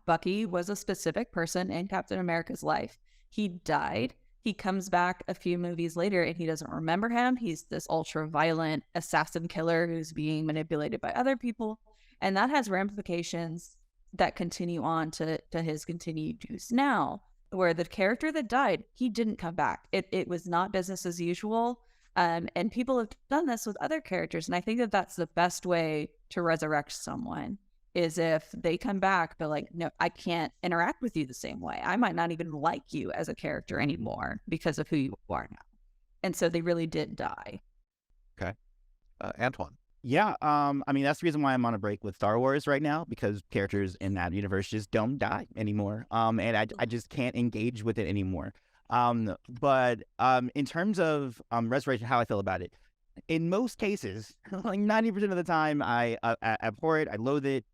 Bucky was a specific person in Captain America's life. He died. He comes back a few movies later and he doesn't remember him. He's this ultra violent assassin killer who's being manipulated by other people. And that has ramifications that continue on to his continued use now, where the character that died, he didn't come back. It was not business as usual. And people have done this with other characters. And I think that that's the best way to resurrect someone, is if they come back, but like, no, I can't interact with you the same way. I might not even like you as a character anymore because of who you are now. And so they really did die. Okay. Antoine? Yeah, that's the reason why I'm on a break with Star Wars right now, because characters in that universe just don't die anymore. And I just can't engage with it anymore. But in terms of restoration, how I feel about it, in most cases, like 90% of the time, I abhor it, I loathe it,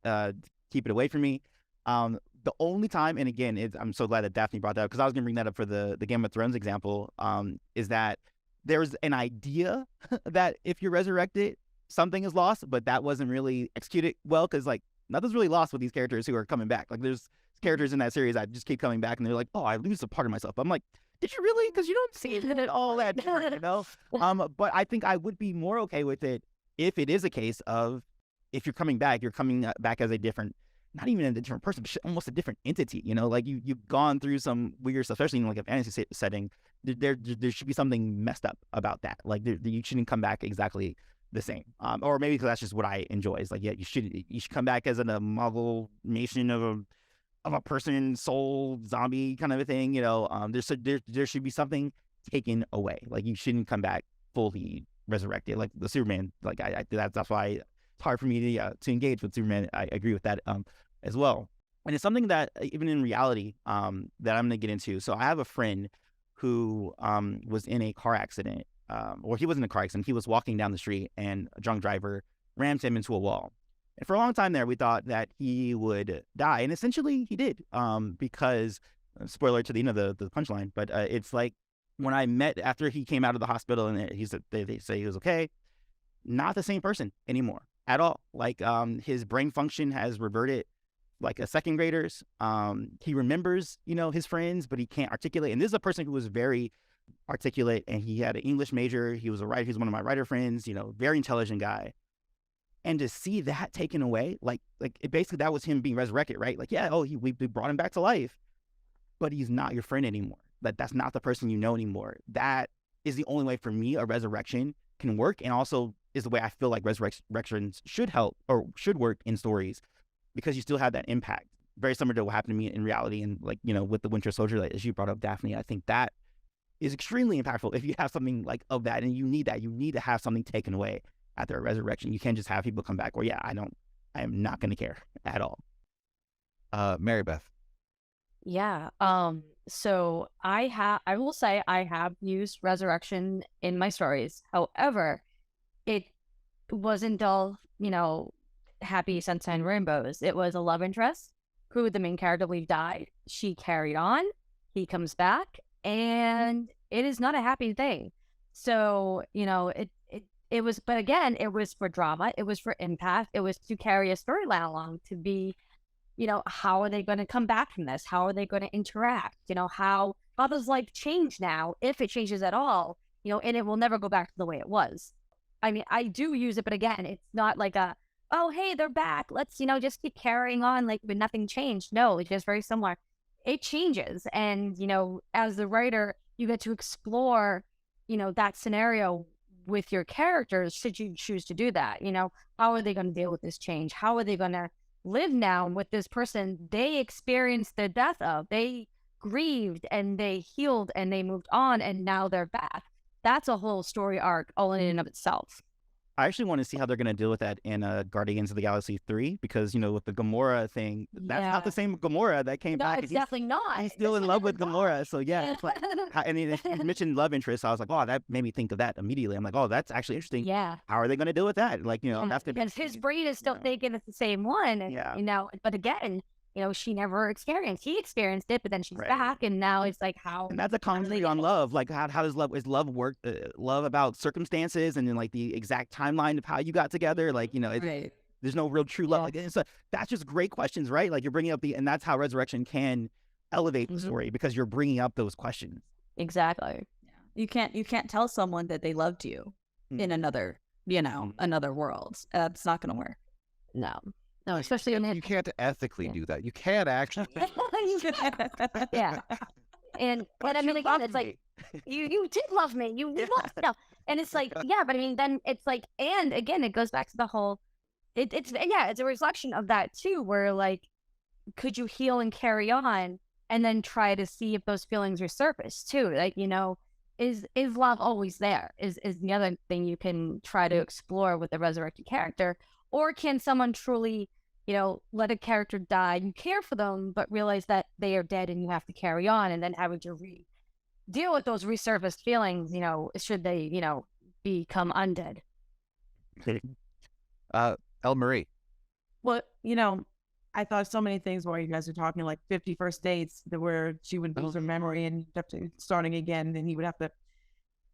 keep it away from me. The only time, and again, I'm so glad that Daphne brought that up, because I was going to bring that up for the Game of Thrones example, is that there's an idea that if you're resurrected, something is lost, but that wasn't really executed well, because like nothing's really lost with these characters who are coming back. Like there's characters in that series that just keep coming back, and they're like, oh, I lose a part of myself. I'm like, did you really? Because you don't see it at all that different, But I think I would be more okay with it if it is a case of, if you're coming back as a different, not even a different person, but almost a different entity. Like you've gone through some weird stuff, especially in like a fantasy setting. There should be something messed up about that. Like you shouldn't come back exactly the same, or maybe because that's just what I enjoy. Is like, yeah, you should come back as an amalgamation of a person, soul, zombie kind of a thing. There should be something taken away. Like you shouldn't come back fully resurrected, like the Superman. Like that's why it's hard for me to engage with Superman. I agree with that as well. And it's something that even in reality that I'm gonna get into. So I have a friend who was in a car accident. Or he wasn't in a car accident. He was walking down the street and a drunk driver rammed him into a wall. And for a long time there, we thought that he would die. And essentially he did, because spoiler to the end of the punchline, but it's like when I met after he came out of the hospital and they say he was okay, not the same person anymore at all. Like his brain function has reverted like a second grader's. He remembers, his friends, but he can't articulate. And this is a person who was very articulate, and he had an English major. He was a writer. He's one of my writer friends, very intelligent guy. And to see that taken away, like basically that was him being resurrected, right? Like, yeah, we brought him back to life, but he's not your friend anymore. That's not the person you know anymore. That is the only way for me a resurrection can work, and also is the way I feel like resurrections should help or should work in stories, because you still have that impact. Very similar to what happened to me in reality, and like, with the Winter Soldier, like, as you brought up, Daphne, I think that is extremely impactful if you have something like of that, and you need that. You need to have something taken away after a resurrection. You can't just have people come back, or I am not going to care at all. Mary Beth. Yeah. So I will say I have used resurrection in my stories. However, it wasn't all, happy sunshine rainbows. It was a love interest who the main character believed died. She carried on. He comes back, and it is not a happy thing. So, it was, but again, it was for drama. It was for impact. It was to carry a storyline along, to be, how are they going to come back from this? How are they going to interact? How does life change now, if it changes at all, and it will never go back to the way it was. I mean, I do use it, but again, it's not like oh, hey, they're back. Let's, just keep carrying on like when nothing changed. No, it's just very similar. It changes. And, as the writer, you get to explore, that scenario with your characters, should you choose to do that. How are they going to deal with this change? How are they going to live now with this person they experienced the death of? They grieved and they healed and they moved on, and now they're back. That's a whole story arc all in and of itself. I actually want to see how they're going to deal with that in Guardians of the Galaxy 3, because, with the Gamora thing, that's not the same Gamora that came back. No, it's definitely not. He's still in love with Gamora. So, yeah. It's like, and then you mentioned love interest. So I was like, oh, that made me think of that immediately. I'm like, oh, that's actually interesting. Yeah. How are they going to deal with that? Like, that's going to be... Because his brain is still thinking it's the same one. And, but again, she never experienced. He experienced it, but then she's back, and now it's like how. And that's a commentary on love. Like, how does love work? Love about circumstances, and then like the exact timeline of how you got together. Like, there's no real true love. Like, so that's just great questions, right? Like, you're bringing up and that's how resurrection can elevate the story, because you're bringing up those questions. Exactly. You can't tell someone that they loved you in another, another world. It's not going to work. No, especially when you can't ethically do that. You can't actually. Yeah. And I mean, again, it's like, you did love me. You did love me. No. And it's like, yeah, but I mean, then it's like, and again, it goes back to the whole, it's a reflection of that too, where like, could you heal and carry on, and then try to see if those feelings resurface too? Like, is love always there? Is the other thing you can try to explore with the resurrected character. Or can someone truly, let a character die, you care for them, but realize that they are dead and you have to carry on, and then having to deal with those resurfaced feelings, should they, become undead? El Marie. Well, I thought so many things while you guys were talking, like 50 First Dates, where she would lose her memory and have to starting again, and he would have to.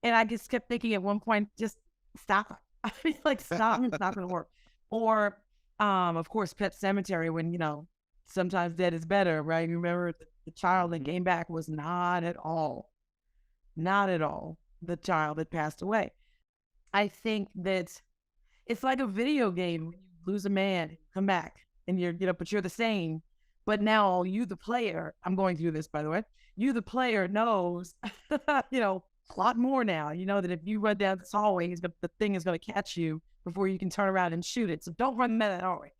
And I just kept thinking at one point, just stop. I mean, like, stop. It's not going to work. Or, of course, Pet Cemetery, when, sometimes dead is better, right? Remember, the child that came back was not at all the child that passed away. I think that it's like a video game. When you lose a man, come back, and you're, but you're the same. But now you, the player, I'm going through this, by the way, you, the player, knows, a lot more now. That if you run down this hallway, the thing is going to catch you before you can turn around and shoot it. So don't run that hallway.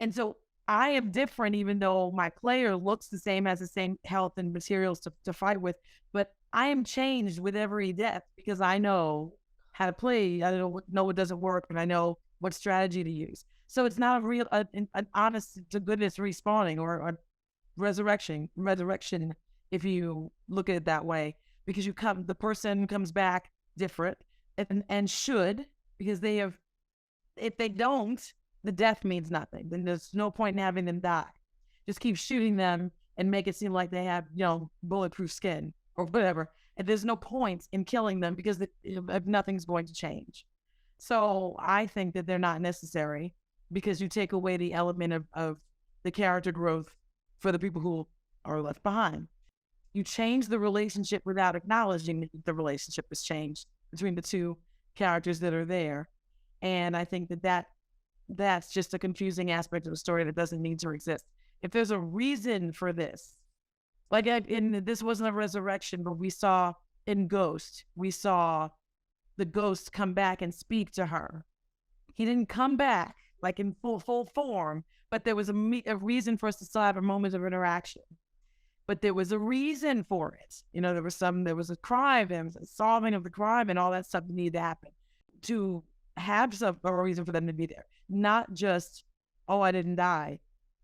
And so I am different, even though my player looks the same, has the same health and materials to fight with. But I am changed with every death, because I know how to play. I know what doesn't work, and I know what strategy to use. So it's not a real, an honest to goodness respawning or a resurrection, if you look at it that way, because the person comes back different and should, because if they don't, the death means nothing. Then there's no point in having them die. Just keep shooting them and make it seem like they have, bulletproof skin or whatever. And there's no point in killing them because nothing's going to change. So I think that they're not necessary because you take away the element of the character growth for the people who are left behind. You change the relationship without acknowledging that the relationship has changed between the two characters that are there. And I think that's just a confusing aspect of the story that doesn't need to exist. If there's a reason for this, like this wasn't a resurrection, but we saw in Ghost, we saw the ghost come back and speak to her. He didn't come back like in full form, but there was a reason for us to still have a moment of interaction. But there was a reason for it. There was a crime, there was a solving of the crime, and all that stuff needed to happen to have a reason for them to be there. Not just, oh, I didn't die.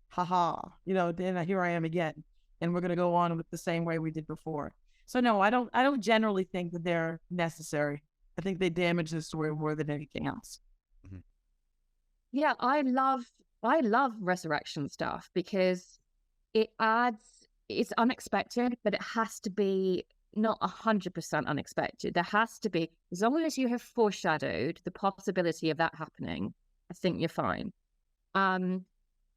Haha. Then here I am again. And we're going to go on with the same way we did before. So no, I don't generally think that they're necessary. I think they damage the story more than anything else. Mm-hmm. Yeah, I love resurrection stuff because it's unexpected, but it has to be not 100% unexpected. There has to be, as long as you have foreshadowed the possibility of that happening, I think you're fine.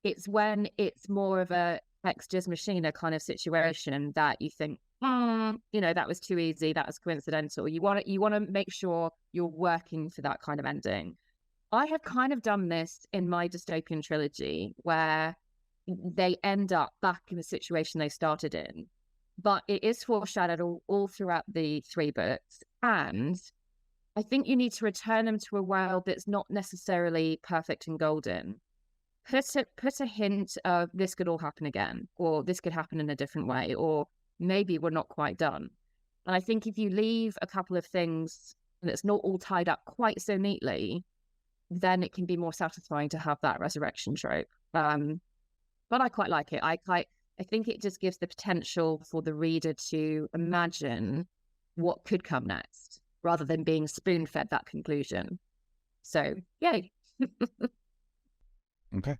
It's when it's more of a ex machina kind of situation that you think, that was too easy, that was coincidental. You want to make sure you're working for that kind of ending. I have kind of done this in my dystopian trilogy where they end up back in the situation they started in, but it is foreshadowed all throughout the 3 books. And I think you need to return them to a world that's not necessarily perfect and golden. Put a hint of this could all happen again, or this could happen in a different way, or maybe we're not quite done. And I think if you leave a couple of things and it's not all tied up quite so neatly, then it can be more satisfying to have that resurrection trope. But I quite like it. I think it just gives the potential for the reader to imagine what could come next, rather than being spoon-fed that conclusion. So, yay. Okay.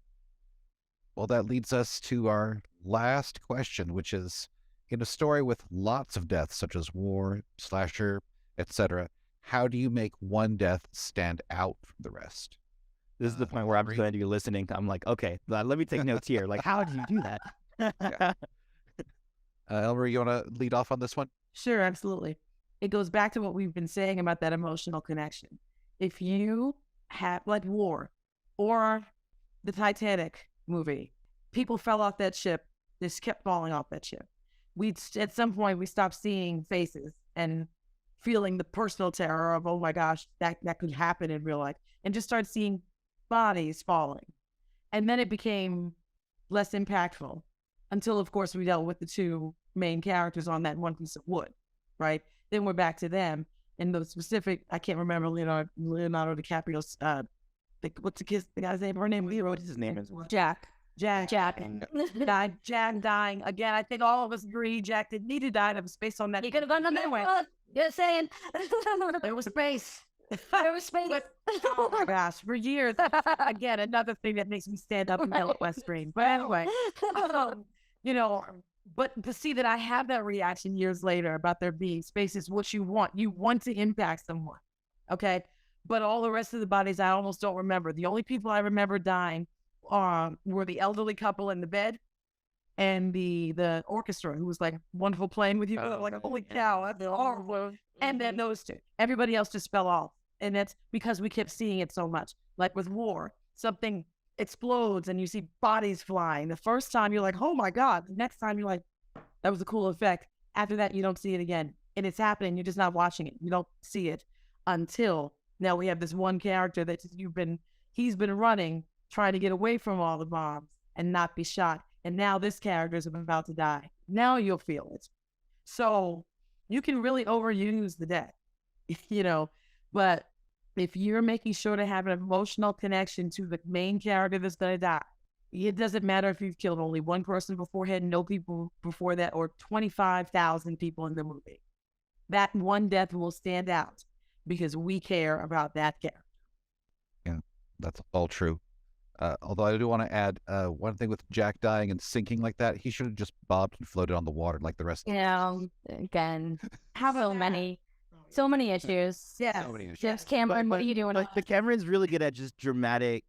Well, that leads us to our last question, which is, in a story with lots of deaths, such as war, slasher, etc., how do you make one death stand out from the rest? This is the point where I'm going to be listening. I'm like, okay, let me take notes here. Like, how do you do that? Elmer, you want to lead off on this one? Sure, absolutely. It goes back to what we've been saying about that emotional connection. If you have, like War or the Titanic movie, people fell off that ship, just kept falling off that ship. At some point, we stopped seeing faces and feeling the personal terror of, oh my gosh, that could happen in real life, and just started seeing bodies falling. And then it became less impactful until, of course, we dealt with the 2 main characters on that one piece of wood, right? Then we're back to them. And the specific, I can't remember Leonardo DiCaprio's, what's the guy's name? Her name, What's his name? Jack. Jack dying again. I think all of us agree Jack didn't need to die. It was based on that. You could have gone on that one. You're saying There was space. there was space. Oh my gosh, for years. Again, another thing that makes me stand up and yell at West Green. But anyway, but to see that I have that reaction years later about there being space is what you want. You want to impact someone. Okay. But all the rest of the bodies, I almost don't remember. The only people I remember dying were the elderly couple in the bed and the orchestra, who was like wonderful playing with you. Like, holy cow, that's horrible. And then those 2. Everybody else just fell off. And that's because we kept seeing it so much. Like with War, something explodes and you see bodies flying. The first time you're like, oh my God. The next time you're like, that was a cool effect. After that, you don't see it again. And it's happening. You're just not watching it. You don't see it until now we have this one character that he's been running, trying to get away from all the bombs and not be shot. And now this character is about to die. Now you'll feel it. So you can really overuse the death, but if you're making sure to have an emotional connection to the main character that's going to die, it doesn't matter if you've killed only one person beforehand, no people before that, or 25,000 people in the movie. That one death will stand out because we care about that character. Yeah, that's all true. Although I do want to add one thing with Jack dying and sinking like that, he should have just bobbed and floated on the water like the rest. You know, again, so many issues. Yeah. So many issues. James Cameron, what are you doing? But the Cameron's really good at just dramatic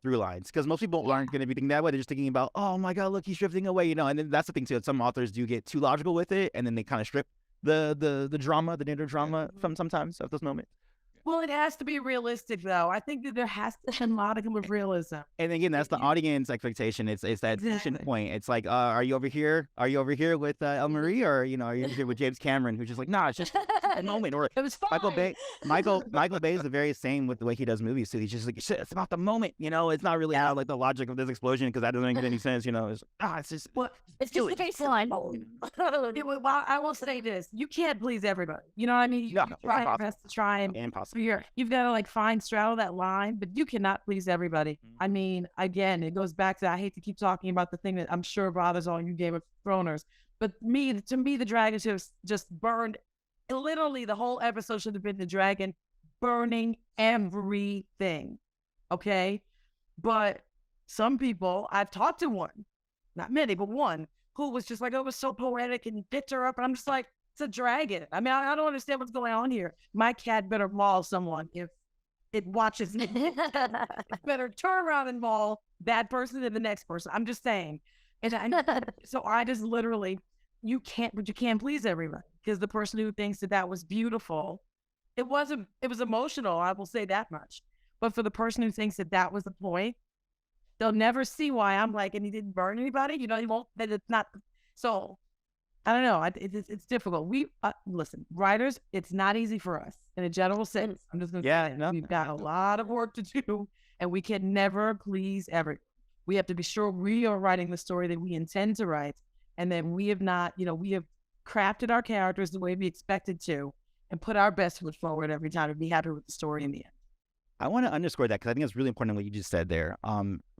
through lines, because most people aren't going to be thinking that way. They're just thinking about, oh my god, look, he's drifting away, and then that's the thing too. Some authors do get too logical with it, and then they kind of strip the drama, the narrative drama from sometimes of those moments. Well, it has to be realistic, though. I think that there has to be a modicum of realism. And again, that's the audience expectation. It's that tension point. It's like, are you over here? Are you over here with El Marie, or are you over here with James Cameron, who's just like, nah, it's just a moment. Or It was fine. Michael Bay is the very same with the way he does movies too. He's just like, shit, it's about the moment. It's not really how like the logic of this explosion, because that doesn't make any sense. It's just It's just the baseline. I will say this: you can't please everybody. You know what I mean? You No, try impossible. your best to try and impossible. you've got to like straddle that line, but you cannot please everybody. I mean, again, it goes back to, I hate to keep talking about the thing that I'm sure bothers all you Game of Throners, but to me, the dragon should have just burned. Literally, the whole episode should have been the dragon burning everything. Okay, but some people, I've talked to one, not many, but one who was just like, oh, it was so poetic and picked her up, and I'm just like, it's a dragon. I mean, I don't understand what's going on here. My cat better maul someone if it watches me. It better turn around and maul that person and the next person. I'm just saying. So I just literally, you can't please everybody, because the person who thinks that was beautiful, it was emotional. I will say that much. But for the person who thinks that was the point, they'll never see why I'm like, and he didn't burn anybody. He won't. That it's not. So I don't know. It's difficult. We listen, writers. It's not easy for us in a general sense. I'm just gonna say it. We've got a lot of work to do, and we can never please everyone. We have to be sure we are writing the story that we intend to write, and then we have not. We have crafted our characters the way we expected to, and put our best foot forward every time to be happy with the story in the end. I want to underscore that, because I think it's really important what you just said there.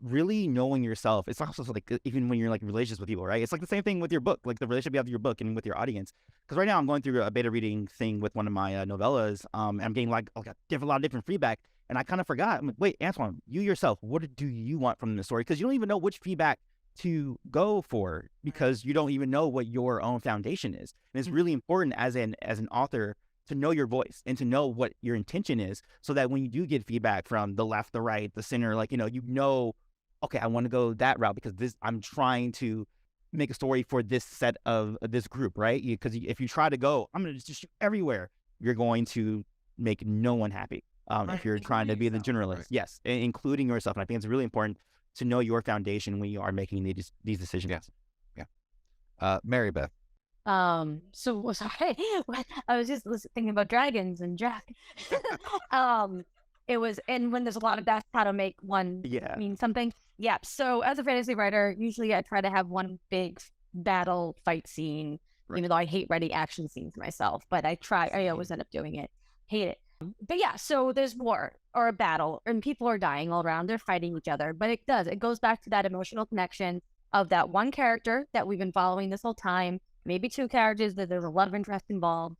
Really knowing yourself. It's also like, even when you're like in relationships with people, right? It's like the same thing with your book, like the relationship you have with your book and with your audience. Because right now I'm going through a beta reading thing with one of my novellas. And I'm getting like a lot of different feedback, and I kind of forgot. I'm like, wait, Antoine, you yourself, what do you want from the story? Because you don't even know which feedback to go for, because you don't even know what your own foundation is. And it's really important as an author to know your voice and to know what your intention is, so that when you do get feedback from the left, the right, the center, like, okay, I want to go that route because I'm trying to make a story for this set of this group, right? Because if you try to go, I'm going to just shoot everywhere, you're going to make no one happy. If you're trying to be the generalist, right. Yes, including yourself. And I think it's really important to know your foundation when you are making these decisions. Yeah. Mary Beth. So sorry, I was just thinking about dragons and Jack. It was, and when there's a lot of that's how to make one mean something. Yeah. So as a fantasy writer, usually I try to have one big battle fight scene, even though I hate writing action scenes myself, but I always end up doing it. Hate it. But yeah, so there's war or a battle and people are dying all around. They're fighting each other, but it goes back to that emotional connection of that one character that we've been following this whole time. Maybe two characters that there's a lot of interest involved,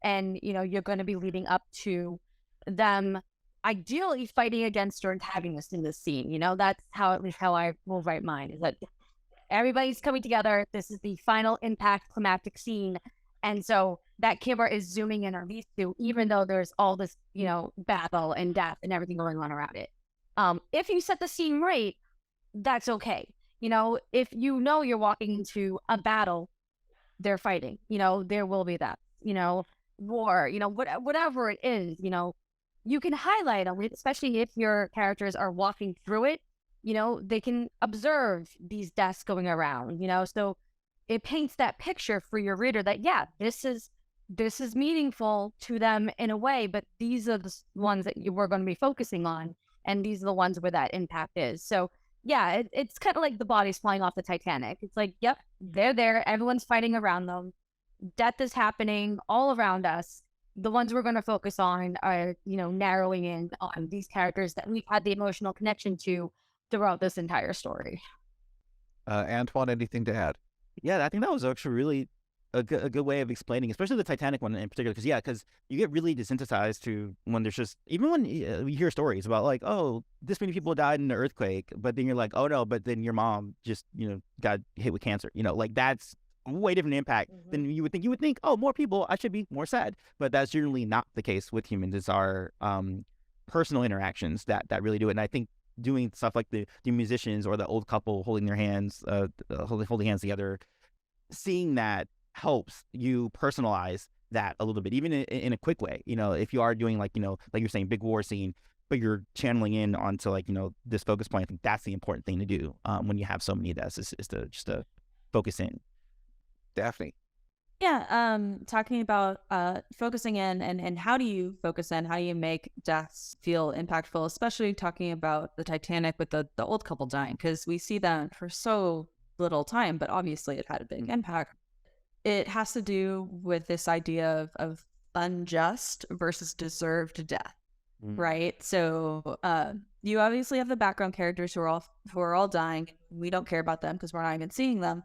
and you're going to be leading up to them ideally fighting against your antagonist in this scene. That's how I will write mine, is that everybody's coming together. This is the final impact climactic scene, and so that camera is zooming in on these two, even though there's all this battle and death and everything going on around it. If you set the scene right, that's okay. If you're walking into a battle, they're fighting, there will be that, war, whatever it is, you can highlight them, especially if your characters are walking through it, they can observe these deaths going around, so it paints that picture for your reader that, yeah, this is meaningful to them in a way, but these are the ones that we're going to be focusing on, and these are the ones where that impact is. So yeah, it's kind of like the bodies flying off the Titanic. It's like, yep, they're there. Everyone's fighting around them. Death is happening all around us. The ones we're going to focus on are, narrowing in on these characters that we've had the emotional connection to throughout this entire story. Antoine, anything to add? Yeah, I think that was actually really a good way of explaining, especially the Titanic one in particular, because you get really desensitized to when there's just, even when you hear stories about like, oh, this many people died in the earthquake, but then you're like, oh no, but then your mom just, got hit with cancer, like that's a way different impact than you would think. You would think, oh, more people, I should be more sad, but that's generally not the case with humans. It's our personal interactions that really do it. And I think doing stuff like the musicians or the old couple holding their hands, holding hands together, seeing that helps you personalize that a little bit, even in a quick way. If you are doing like you're saying, big war scene, but you're channeling in onto like this focus point, I think that's the important thing to do when you have so many deaths, is to focus in. Daphne. Yeah, talking about focusing in and how do you focus in? How do you make deaths feel impactful? Especially talking about the Titanic with the old couple dying, because we see that for so little time, but obviously it had a big impact. It has to do with this idea of unjust versus deserved death, right? So you obviously have the background characters who are all dying. We don't care about them because we're not even seeing them.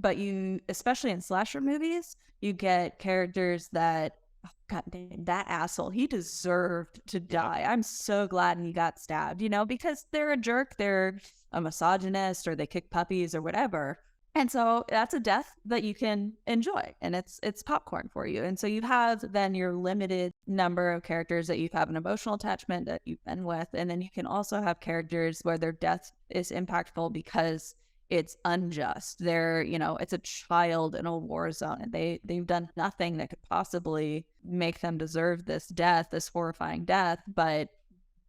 But you, especially in slasher movies, you get characters that, oh, God dang, that asshole, he deserved to die. I'm so glad he got stabbed, because they're a jerk, they're a misogynist, or they kick puppies or whatever. And so that's a death that you can enjoy, and it's popcorn for you. And so you have then your limited number of characters that you have an emotional attachment that you've been with, and then you can also have characters where their death is impactful because it's unjust. They're, it's a child in a war zone, and they've done nothing that could possibly make them deserve this death, this horrifying death, but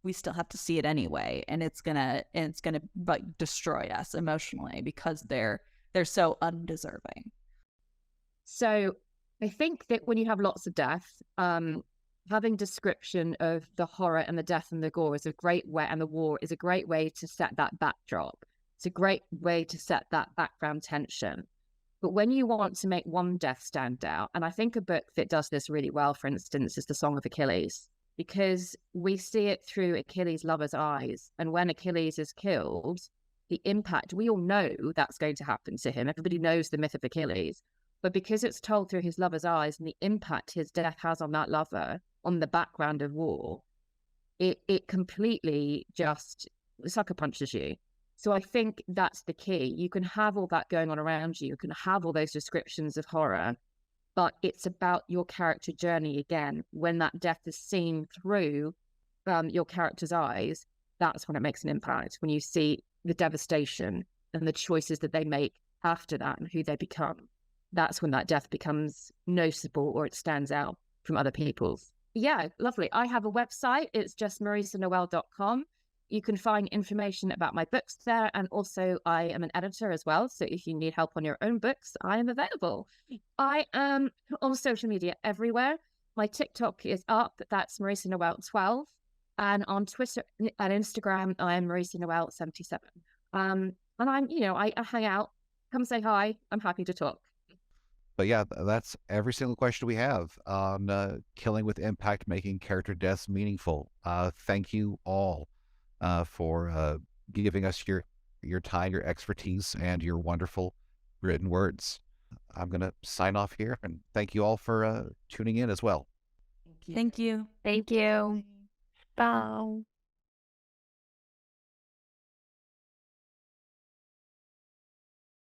we still have to see it anyway, and it's gonna like destroy us emotionally because they're so undeserving. So I think that when you have lots of death, having description of the horror and the death and the gore is a great way, and the war is a great way to set that backdrop. It's a great way to set that background tension. But when you want to make one death stand out, and I think a book that does this really well, for instance, is The Song of Achilles, because we see it through Achilles' lover's eyes. And when Achilles is killed, the impact, we all know that's going to happen to him. Everybody knows the myth of Achilles. But because it's told through his lover's eyes and the impact his death has on that lover, on the background of war, it completely just sucker punches you. So I think that's the key. You can have all that going on around you. You can have all those descriptions of horror, but it's about your character journey again. When that death is seen through your character's eyes, that's when it makes an impact. When you see the devastation and the choices that they make after that and who they become, that's when that death becomes noticeable or it stands out from other people's. Yeah, lovely. I have a website. It's just marisanoelle.com. You can find information about my books there. And also I am an editor as well. So if you need help on your own books, I am available. I am on social media everywhere. My TikTok is up. That's Marisa Noelle 12. And on Twitter and Instagram, I am Marisa Noelle 77. And I'm, I hang out. Come say hi. I'm happy to talk. But yeah, that's every single question we have on killing with impact, making character deaths meaningful. Thank you all for giving us your time, your expertise, and your wonderful written words. I'm going to sign off here, and thank you all for tuning in as well. Thank you. Thank you. Bye.